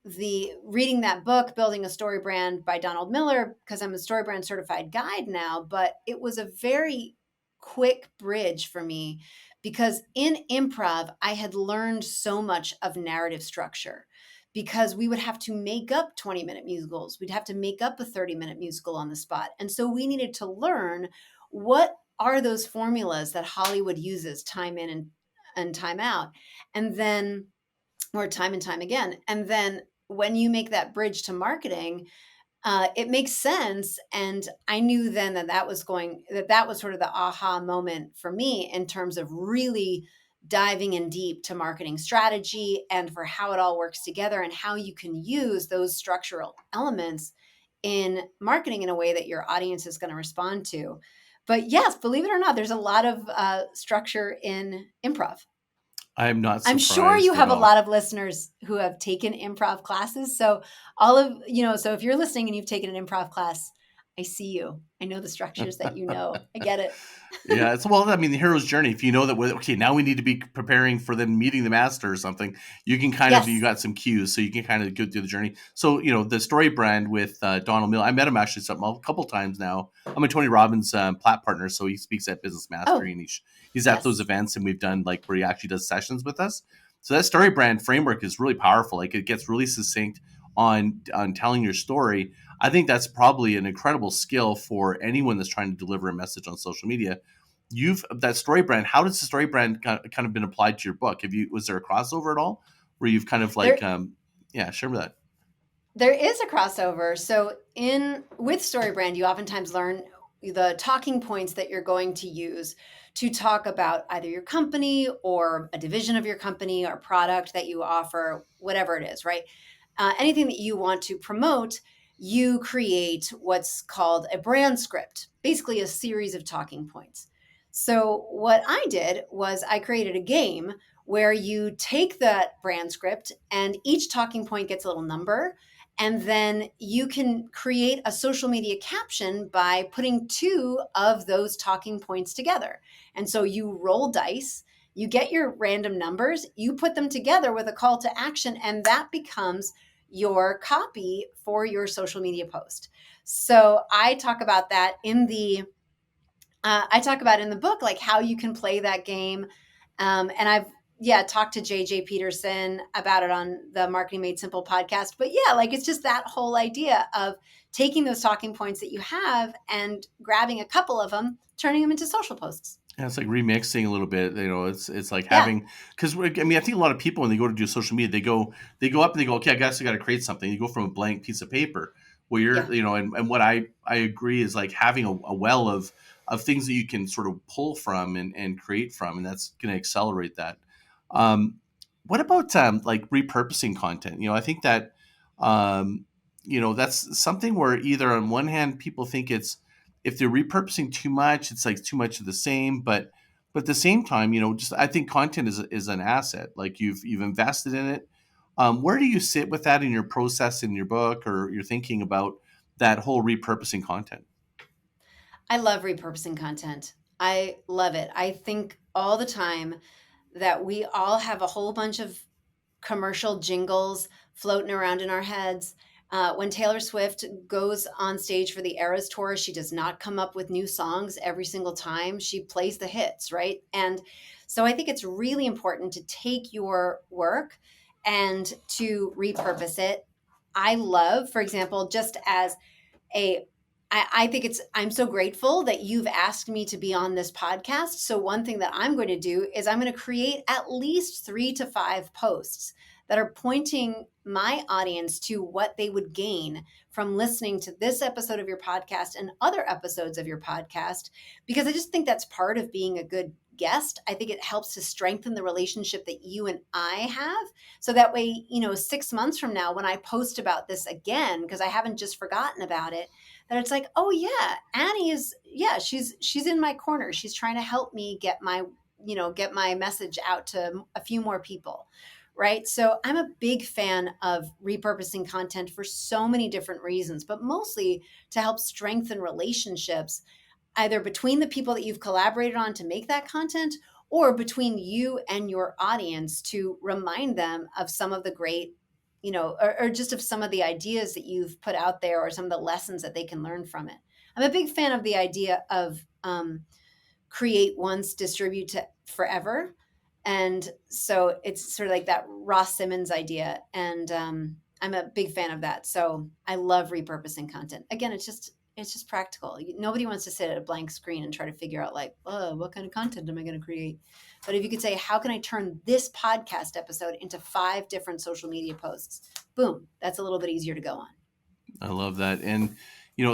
the reading that book, Building a Story Brand by Donald Miller, because I'm a StoryBrand certified guide now. But it was a very quick bridge for me because in improv, I had learned so much of narrative structure because we would have to make up 20-minute musicals. We'd have to make up a 30-minute musical on the spot. And so we needed to learn what are those formulas that Hollywood uses time in and time out. And then, or time and time again. And then when you make that bridge to marketing, it makes sense. And I knew then that that was sort of the aha moment for me in terms of really diving in deep to marketing strategy and for how it all works together and how you can use those structural elements in marketing in a way that your audience is going to respond to. But yes, believe it or not, there's a lot of structure in improv. I'm not I'm sure you surprised at have a all. lot of listeners who have taken improv classes. So all of, so if you're listening and you've taken an improv class, I see you. I know the structures that you know. I get it. Yeah, it's well, I mean, the hero's journey. If you know that, okay, now we need to be preparing for them meeting the master or something, you can kind of you Yes. got some cues, so you can kind of go through the journey. So the story brand with Donald Mill, I met him actually a couple times now. I'm a Tony Robbins plat partner, so he speaks at Business Mastery, Oh, and he's at those yes. events, and we've done like where he actually does sessions with us. So that story brand framework is really powerful. Like it gets really succinct on telling your story. I think that's probably an incredible skill for anyone that's trying to deliver a message on social media. You've that story brand. How does the story brand kind of been applied to your book? Was there a crossover at all where you've kind of like, There yeah, share with that. there is a crossover. So in with StoryBrand, you oftentimes learn the talking points that you're going to use to talk about either your company or a division of your company or product that you offer, whatever it is, right? Anything that you want to promote, you create what's called a brand script, basically a series of talking points. So, what I did was I created a game where you take that brand script and each talking point gets a little number. And then you can create a social media caption by putting two of those talking points together. And so you roll dice, you get your random numbers, you put them together with a call to action, and that becomes your copy for your social media post. So I talk about that in the I talk about in the book, like how you can play that game. And I've, yeah, talked to JJ Peterson about it on the Marketing Made Simple podcast. But yeah, like it's just that whole idea of taking those talking points that you have and grabbing a couple of them, turning them into social posts. Yeah, it's like remixing a little bit. It's like Yeah. having because I mean I think a lot of people when they go to do social media they go up and they go, okay, I guess I got to create something. You go from a blank piece of paper where Yeah. and what I agree is like having a well of things that you can sort of pull from and create from, and that's going to accelerate that. Um, what about like repurposing content? I think that um, that's something where either on one hand people think it's if they're repurposing too much, it's like too much of the same. But at the same time, just I think content is an asset. Like you've invested in it. Where do you sit with that in your process in your book, or you're thinking about that whole repurposing content? I love repurposing content. I love it. I think all the time that we all have a whole bunch of commercial jingles floating around in our heads. When Taylor Swift goes on stage for the Eras Tour, she does not come up with new songs every single time. She plays the hits, right? And so I think it's really important to take your work and to repurpose it. I love, for example, just as a I think I'm so grateful that you've asked me to be on this podcast. So, one thing that I'm going to do is I'm going to create at least 3 to 5 posts that are pointing my audience to what they would gain from listening to this episode of your podcast and other episodes of your podcast, because I just think that's part of being a good guest. I think it helps to strengthen the relationship that you and I have. So that way, 6 months from now, when I post about this again, because I haven't just forgotten about it, that it's like, oh yeah, Annie is, yeah, she's in my corner. She's trying to help me get my message out to a few more people. Right. So I'm a big fan of repurposing content for so many different reasons, but mostly to help strengthen relationships, either between the people that you've collaborated on to make that content, or between you and your audience to remind them of some of the great, or just of some of the ideas that you've put out there, or some of the lessons that they can learn from it. I'm a big fan of the idea of create once, distribute to forever. And so it's sort of like that Ross Simmons idea. And I'm a big fan of that. So I love repurposing content. Again, it's just practical. Nobody wants to sit at a blank screen and try to figure out like, oh, what kind of content am I going to create? But if you could say, how can I turn this podcast episode into 5 different social media posts? Boom, that's a little bit easier to go on. I love that. And,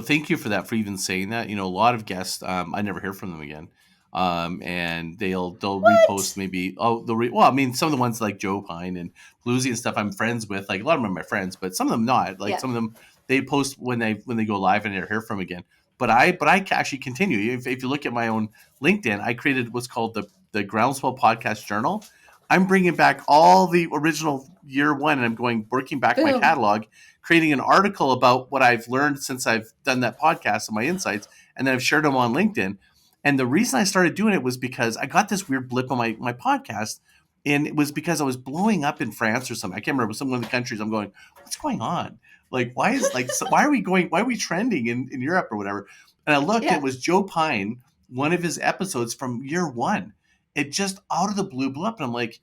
thank you for that, for even saying that. A lot of guests, I never hear from them again. And they'll repost What? maybe, well, I mean, some of the ones like Joe Pine and Bluesy and stuff I'm friends with, like a lot of them are my friends, but some of them not. Like Yeah. some of them, they post when they go live and I never hear from again. But I actually continue. If you look at my own LinkedIn, I created what's called the Groundswell Podcast Journal. I'm bringing back all the original year one, and I'm working back my Boom. catalog, creating an article about what I've learned since I've done that podcast and my insights, and then I've shared them on LinkedIn. And the reason I started doing it was because I got this weird blip on my podcast, and it was because I was blowing up in France or something. I can't remember, some of the countries. I'm going, what's going on? Like, why are we trending in Europe or whatever? And I looked, it Yeah. was Joe Pine, one of his episodes from year one. It just out of the blue blew up, and I'm like,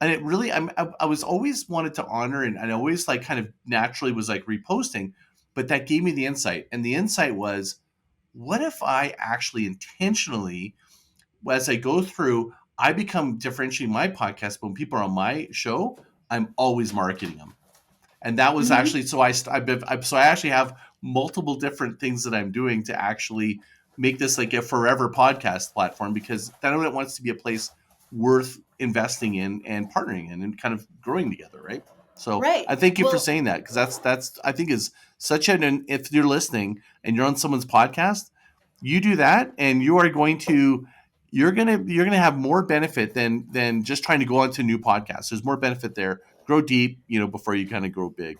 and it really, I was always wanted to honor, and I always like kind of naturally was like reposting, but that gave me the insight. And the insight was, what if I actually intentionally, as I go through, I become differentiating my podcast, but when people are on my show, I'm always marketing them. And that was Hmm. actually, so I actually have multiple different things that I'm doing to actually make this like a forever podcast platform, because then it wants to be a place worth investing in and partnering in and kind of growing together, right? So Right. I thank you for Well, saying that, because that's I think is such an, if you're listening and you're on someone's podcast, you do that and you are going to, you're gonna have more benefit than just trying to go on to new podcasts. There's more benefit there. Grow deep, before you kind of grow big.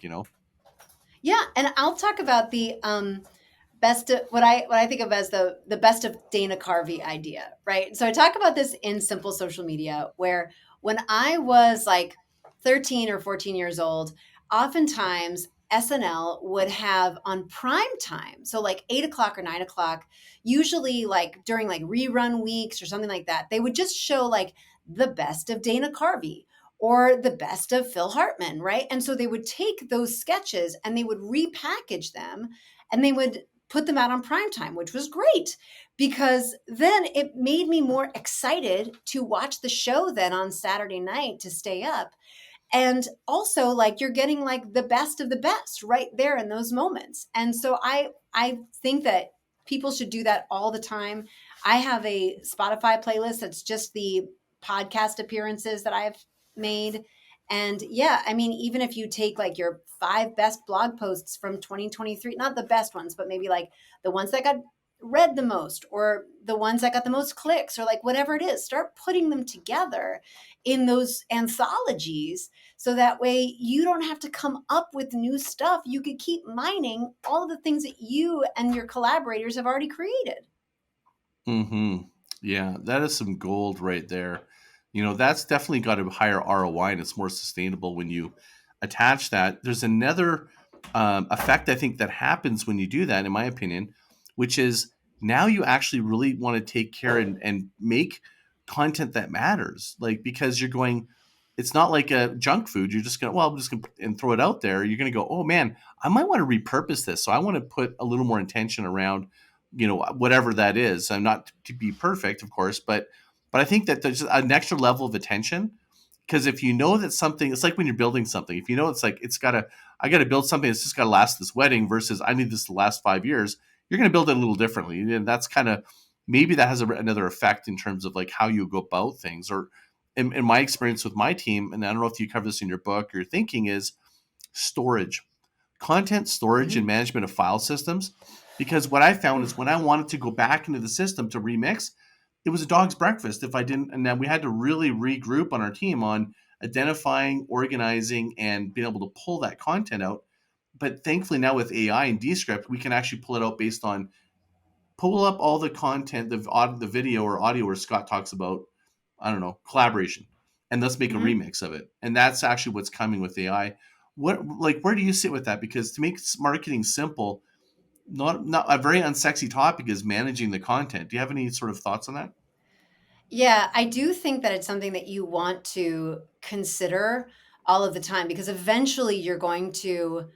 yeah, and I'll talk about the best of, what I think of as the best of Dana Carvey idea, right? So I talk about this in Simple Social Media, where when I was like 13 or 14 years old, oftentimes SNL would have on prime time, so like 8 o'clock or 9 o'clock, usually like during like rerun weeks or something like that, they would just show like the best of Dana Carvey or the best of Phil Hartman, right? And so they would take those sketches and they would repackage them and they would put them out on prime time, which was great because then it made me more excited to watch the show then on Saturday night to stay up. And also like you're getting like the best of the best right there in those moments. And so I think that people should do that all the time. I have a Spotify playlist that's just the podcast appearances that I've made. And yeah, I mean, even if you take like your 5 best blog posts from 2023, not the best ones, but maybe like the ones that got read the most or the ones that got the most clicks or like whatever it is, start putting them together in those anthologies so that way you don't have to come up with new stuff. You could keep mining all of the things that you and your collaborators have already created. Hmm. Yeah, that is some gold right there. That's definitely got a higher ROI, and it's more sustainable when you attach that. There's another effect I think that happens when you do that, in my opinion, which is now you actually really want to take care and make content that matters. Like, because you're going, it's not like a junk food. You're just gonna, well, I'm just gonna and throw it out there. You're gonna go, oh man, I might want to repurpose this. So I want to put a little more intention around, whatever that is. I'm not to be perfect, of course, but I think that there's an extra level of attention, because if you know that something, it's like when you're building something. If you know it's like I gotta build something that's just gotta last this wedding versus I need this to last 5 years. You're gonna build it a little differently, and that's kind of, maybe that has another effect in terms of like how you go about things. Or in my experience with my team, and I don't know if you cover this in your book, your thinking is storage, content storage and Mhm. management of file systems. Because what I found is when I wanted to go back into the system to remix, it was a dog's breakfast if I didn't. And then we had to really regroup on our team on identifying, organizing, and being able to pull that content out. But thankfully now with AI and Descript, we can actually pull it out based on, pull up all the content, the video or audio where Scott talks about, I don't know, collaboration, and let's make a Mhm. remix of it. And that's actually what's coming with AI. Where do you sit with that? Because to make marketing simple, not a very unsexy topic is managing the content. Do you have any sort of thoughts on that? Yeah, I do think that it's something that you want to consider all of the time, because eventually you're going to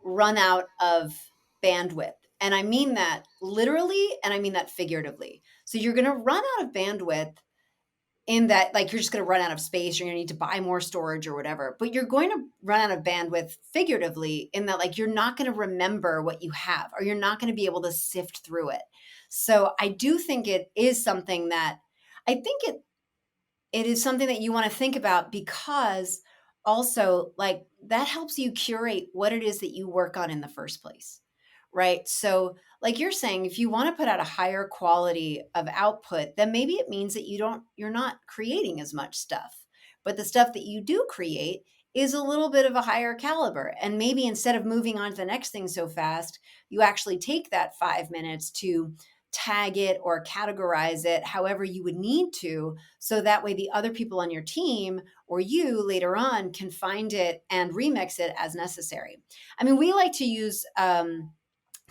run out of bandwidth. And I mean that literally and I mean that figuratively. So you're going to run out of bandwidth in that, like, you're just going to run out of space, you're going to need to buy more storage or whatever, but you're going to run out of bandwidth figuratively in that, like, you're not going to remember what you have, or you're not going to be able to sift through it. So I do think it is something that, I think it is something that you want to think about, because also, like, that helps you curate what it is that you work on in the first place, right? So like you're saying, if you want to put out a higher quality of output, then maybe it means that you're not creating as much stuff, but the stuff that you do create is a little bit of a higher caliber, and maybe instead of moving on to the next thing so fast, you actually take that 5 minutes to tag it or categorize it however you would need to, so that way the other people on your team or you later on can find it and remix it as necessary. I mean, we like to use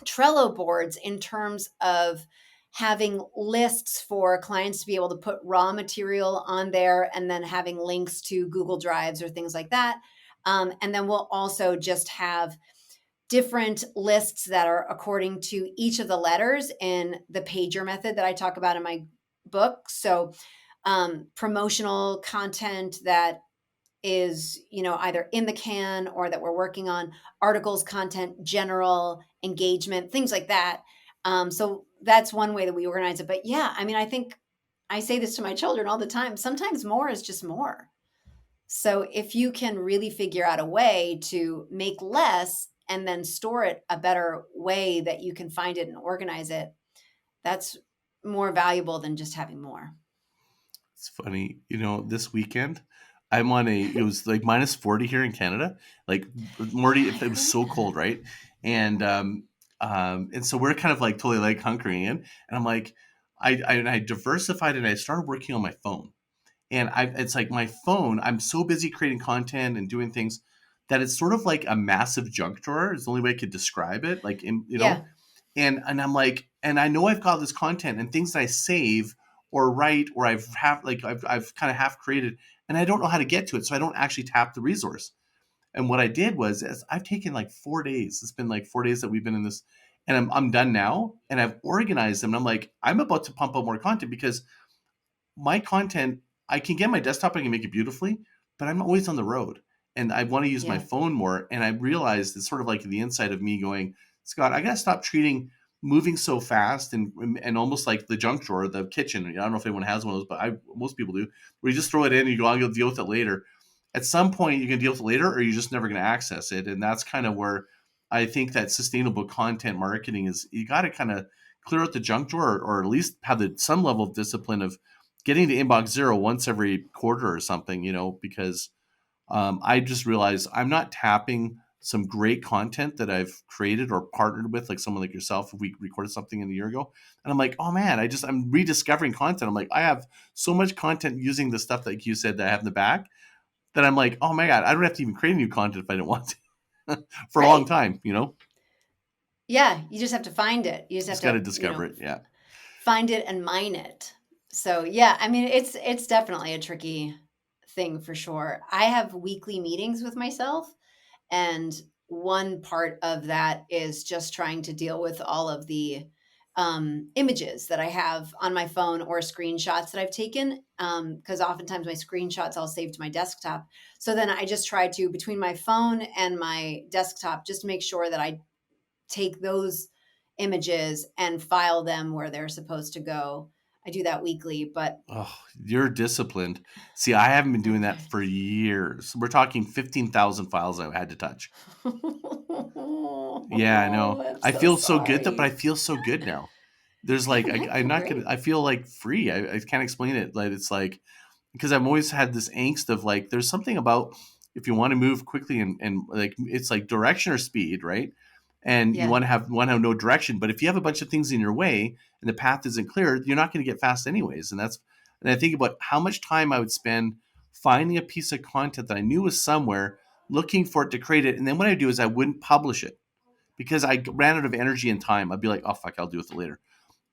Trello boards in terms of having lists for clients to be able to put raw material on there, and then having links to Google Drives or things like that. And then we'll also just have different lists that are according to each of the letters in the pager method that I talk about in my book. So promotional content that is, either in the can or that we're working on, articles, content, general engagement, things like that. So that's one way that we organize it. But yeah, I mean, I think I say this to my children all the time. Sometimes more is just more. So if you can really figure out a way to make less and then store it a better way that you can find it and organize it, that's more valuable than just having more. It's funny, this weekend I'm on it was like -40 here in Canada. Like, Morty, it was so cold, right? And and so we're kind of like totally like hunkering in, and I'm like, I diversified and I started working on my phone. And it's like my phone, I'm so busy creating content and doing things that it's sort of like a massive junk drawer is the only way I could describe it. Like, Yeah. and I'm like, and I know I've got this content and things that I save or write or I've kind of half created, and I don't know how to get to it, so I don't actually tap the resource. And what I did was, is I've taken like 4 days. It's been like 4 days that we've been in this, and I'm done now, and I've organized them. And I'm like, I'm about to pump out more content because my content, I can get my desktop, I can make it beautifully, but I'm always on the road and I want to use my Yeah. phone more. And I realized it's sort of like the inside of me going, Scott, I got to stop treating moving so fast and almost like the junk drawer, the kitchen. I don't know if anyone has one of those, but most people do, where you just throw it in and you go, I'll deal with it later. At some point, you can deal with it later, or you're just never going to access it. And that's kind of where I think that sustainable content marketing is. You got to kind of clear out the junk drawer, or at least have some level of discipline of getting to inbox zero once every quarter or something, because I just realized I'm not tapping some great content that I've created or partnered with, like someone like yourself. If we recorded something in a year ago, and I'm like, oh man, I'm rediscovering content. I'm like, I have so much content using the stuff that, like you said, that I have in the back, that I'm like, oh my god, I don't have to even create new content if I didn't want to for a long Right. time. Yeah. You just have to find it. You just have Just got to to, discover it. Yeah. find it and mine it. So yeah, I mean, it's definitely a tricky. thing for sure. I have weekly meetings with myself, and one part of that is just trying to deal with all of the images that I have on my phone or screenshots that I've taken. Because oftentimes my screenshots I'll save to my desktop. So then I just try to, between my phone and my desktop, just make sure that I take those images and file them where they're supposed to go. I do that weekly, but Oh, you're disciplined. See, I haven't been oh, doing that good. for years. We're talking 15,000 files I had to touch. Yeah, I know. I'm I so feel so good though, but I sorry. feel so good now. There's Yeah, like man, I'm feel not gonna. great. I feel like free. I can't explain it. Like it's like because I've always had this angst of like there's something about if you want to move quickly and like it's like direction or speed, right? And you Yeah. want to have no direction, but if you have a bunch of things in your way and the path isn't clear, you're not going to get fast anyways. And I think about how much time I would spend finding a piece of content that I knew was somewhere, looking for it to create it, and then what I do is I wouldn't publish it because I ran out of energy and time. I'd be like, oh fuck, I'll do it later.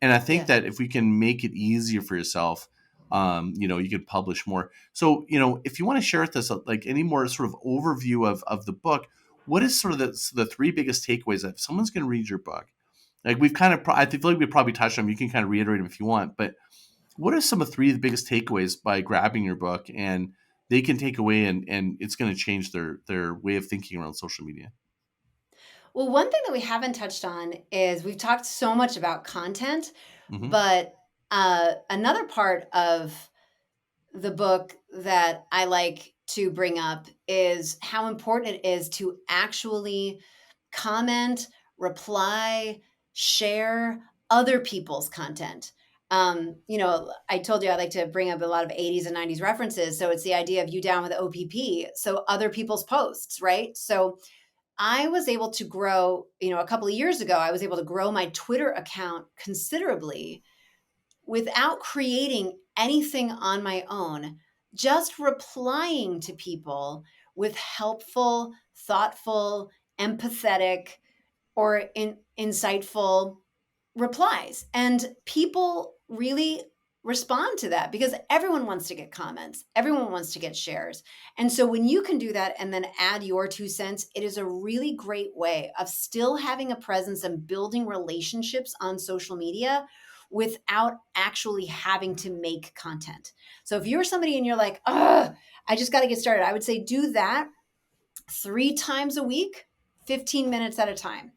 And I think Yeah. that if we can make it easier for yourself, you could publish more. So, if you want to share with us like any more sort of overview of the book, what is sort of the three biggest takeaways that if someone's going to read your book? Like we've kind of, I feel like we probably touched on them. You can kind of reiterate them if you want, but what are some of three of the biggest takeaways by grabbing your book and they can take away and it's going to change their way of thinking around social media? Well, one thing that we haven't touched on is we've talked so much about content, Hmm. but another part of the book that I like to bring up is how important it is to actually comment, reply, share other people's content. I told you I like to bring up a lot of 80s and 90s references. So it's the idea of you down with OPP. So other people's posts, right? So I was able to grow, a couple of years ago, I was able to grow my Twitter account considerably without creating anything on my own, just replying to people with helpful, thoughtful, empathetic, or insightful replies. And people really respond to that because everyone wants to get comments, everyone wants to get shares. And so when you can do that and then add your 2 cents, it is a really great way of still having a presence and building relationships on social media without actually having to make content. So if you're somebody and you're like, I just got to get started, I would say do that 3 times a week, 15 minutes at a time.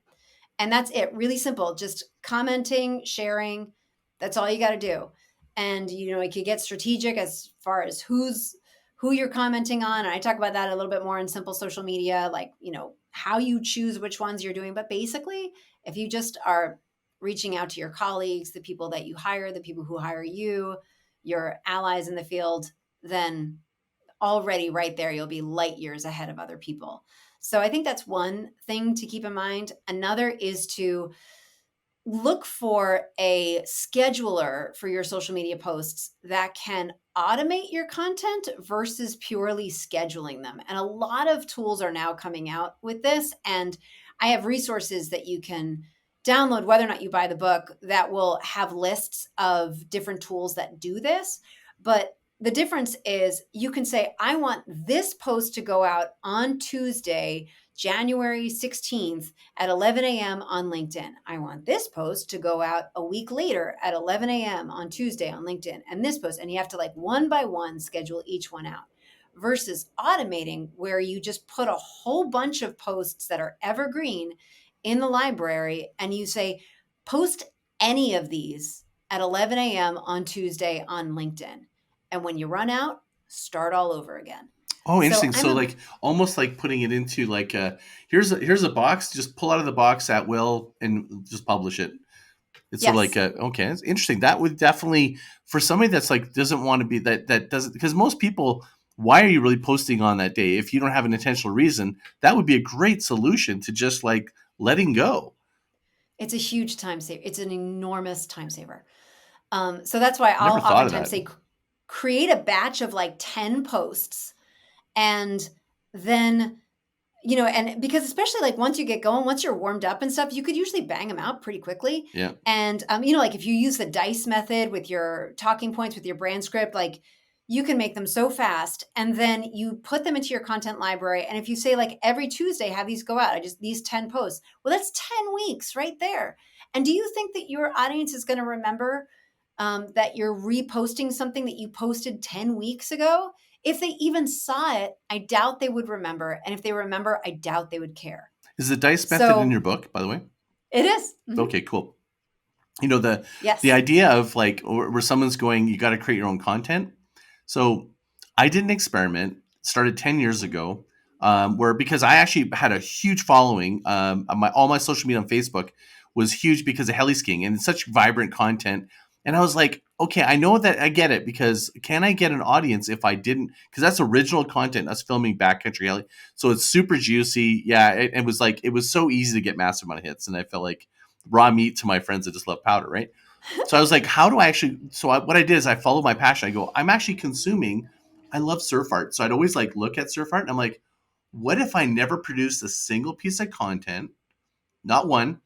And that's it. Really simple. Just commenting, sharing. That's all you got to do. And it could get strategic as far as who you're commenting on. And I talk about that a little bit more in simple social media, like, how you choose which ones you're doing. But basically, if you just are reaching out to your colleagues, the people that you hire, the people who hire you, your allies in the field, then already right there, you'll be light years ahead of other people. So I think that's one thing to keep in mind. Another is to look for a scheduler for your social media posts that can automate your content versus purely scheduling them. And a lot of tools are now coming out with this. And I have resources that you can download, whether or not you buy the book, that will have lists of different tools that do this. But the difference is you can say, I want this post to go out on Tuesday, January 16th at 11 a.m. on LinkedIn. I want this post to go out a week later at 11 a.m. on Tuesday on LinkedIn, and this post. And you have to like one by one schedule each one out versus automating where you just put a whole bunch of posts that are evergreen in the library and you say, post any of these at 11 a.m. on Tuesday on LinkedIn. And when you run out, start all over again. Oh, So interesting. I'm So a like almost like putting it into like here's a box, just pull out of the box at will and just publish it. It's sort of like yes. okay, it's interesting. That would definitely for somebody that's like doesn't want to be that doesn't because most people why are you really posting on that day if you don't have an intentional reason? That would be a great solution to just like letting go. It's a huge time saver. It's an enormous time saver. So that's why I'll Never thought of oftentimes that. say create a batch of like 10 posts and then, and because especially like once you get going, once you're warmed up and stuff, you could usually bang them out pretty quickly. Yeah. And, like if you use the dice method with your talking points, with your brand script, like you can make them so fast, and then you put them into your content library. And if you say like every Tuesday, have these go out, I just these 10 posts, well, that's 10 weeks right there. And do you think that your audience is going to remember that you're reposting something that you posted 10 weeks ago? If they even saw it, I doubt they would remember. And if they remember, I doubt they would care. Is the dice method in So your book, by the way? it is. Okay, cool. You know, the Yes. idea of like where someone's going, you got to create your own content. So I did an experiment, started 10 years ago, where because I actually had a huge following, all my social media on Facebook was huge because of heli skiing and it's such vibrant content. And I was like, okay, I know that I get it, because can I get an audience if I didn't? Because that's original content, us filming backcountry heli. So it's super juicy. Yeah, it was like, it was so easy to get massive amount of hits. And I felt like raw meat to my friends that just love powder, right? So I was like, how do I actually? What I did is I followed my passion. I go, I'm actually consuming. I love surf art, so I'd always like look at surf art, and I'm like, what if I never produced a single piece of content, not one,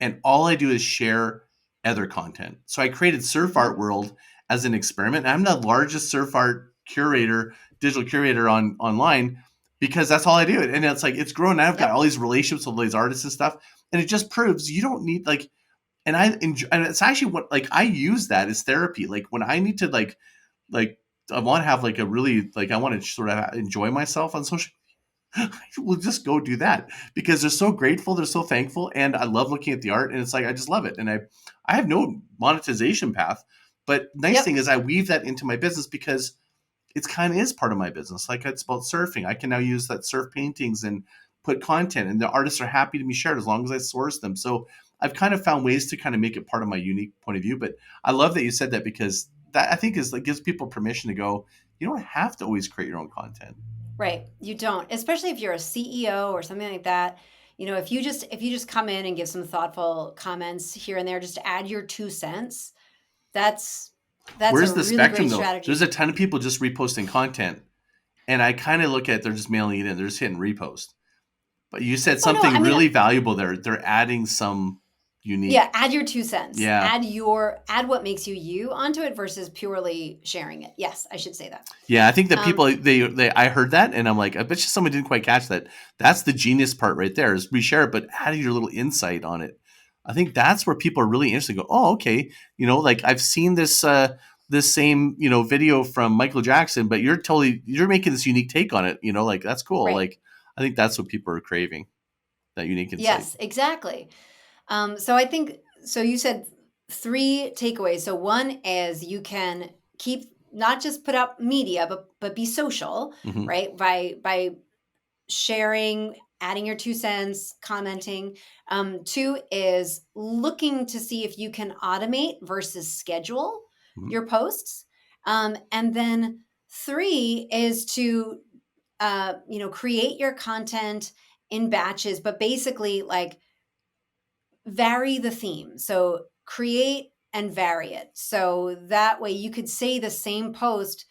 and all I do is share other content. So I created Surf Art World as an experiment. I'm the largest surf art curator, digital curator online, because that's all I do. And it's like, it's grown. I've got Yep. all these relationships with all these artists and stuff. And it just proves you don't need like, and I enjoy, and it's actually what, like, I use that as therapy. Like when I need to like I want to have like a really, like, I want to sort of enjoy myself on social, I will just go do that because they're so grateful, they're so thankful, and I love looking at the art, and it's like I just love it. And I have no monetization path, but nice thing Yep. is I weave that into my business because it's kind of is part of my business. Like it's about surfing. I can now use that surf paintings and put content, and the artists are happy to be shared as long as I source them. So I've kind of found ways to kind of make it part of my unique point of view. But I love that you said that, because that, I think, is like gives people permission to go, you don't have to always create your own content. Right. You don't, especially if you're a CEO or something like that. If you just come in and give some thoughtful comments here and there, just add your 2 cents. That's a Where's the really spectrum great though? There's a strategy. ton of people just reposting content, and I kind of look at it, they're just mailing it in, they're just hitting repost. But you said Oh no, something I mean, really valuable there. They're adding some yeah, unique. add your 2 cents. Yeah. Add what makes you you onto it versus purely sharing it. Yes, I should say that. Yeah, I think that Um, people they I heard that and I'm like, I bet you someone didn't quite catch that. That's the genius part right there, is reshare it, but add your little insight on it. I think that's where people are really interested. Go, oh, okay, like I've seen this same video from Michael Jackson, but you're making this unique take on it. Like that's cool. right. Like I think that's what people are craving, that unique insight. Yes, exactly. So I think so. You said three takeaways. So one is you can keep not just put out media, but be social, Hmm. right? By sharing, adding your 2 cents, commenting. Two is looking to see if you can automate versus schedule Hmm. your posts, and then three is to create your content in batches, but basically like vary the theme. So create and vary it. So that way you could say the same post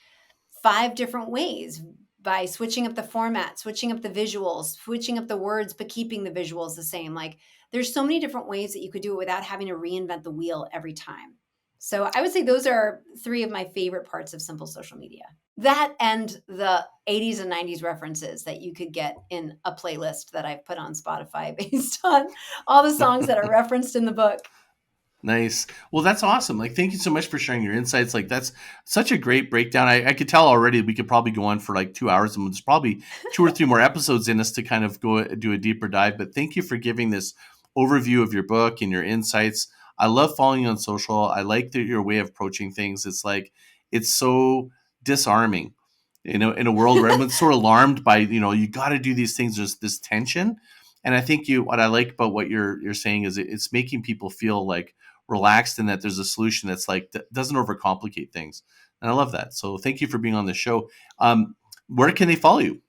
5 different ways by switching up the format, switching up the visuals, switching up the words, but keeping the visuals the same. Like there's so many different ways that you could do it without having to reinvent the wheel every time. So I would say those are three of my favorite parts of simple social media. That and the 80s and 90s references that you could get in a playlist that I've put on Spotify based on all the songs that are referenced in the book. Nice. Well, that's awesome. Like, thank you so much for sharing your insights. Like, that's such a great breakdown. I could tell already we could probably go on for like 2 hours, and there's probably two or three more episodes in us to kind of go do a deeper dive. But thank you for giving this overview of your book and your insights. I love following you on social. I like your way of approaching things. It's like, it's so disarming, in a world where everyone's so alarmed by, you got to do these things. There's this tension. And I think what I like about what you're saying is it's making people feel like relaxed, and that there's a solution that's like doesn't overcomplicate things. And I love that. So thank you for being on the show. Where can they follow you?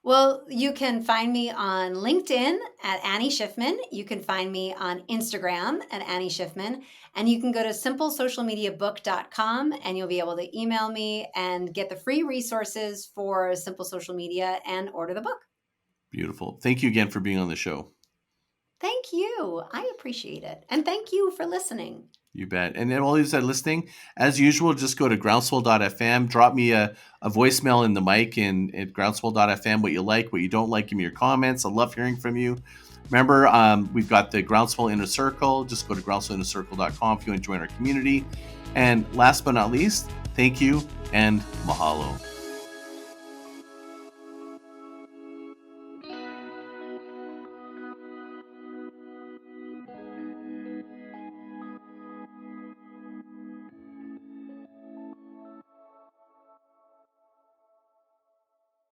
Well, you can find me on LinkedIn at Annie Schiffmann. You can find me on Instagram at Annie Schiffmann. And you can go to simplesocialmediabook.com and you'll be able to email me and get the free resources for Simple Social Media and order the book. Beautiful. Thank you again for being on the show. Thank you. I appreciate it. And thank you for listening. You bet. And then while you said listening, as usual, just go to groundswell.fm, drop me a voicemail in the mic at groundswell.fm, what you like, what you don't like, give me your comments. I love hearing from you. Remember, we've got the Groundswell Inner Circle. Just go to groundswellinnercircle.com if you want to join our community. And last but not least, thank you and mahalo.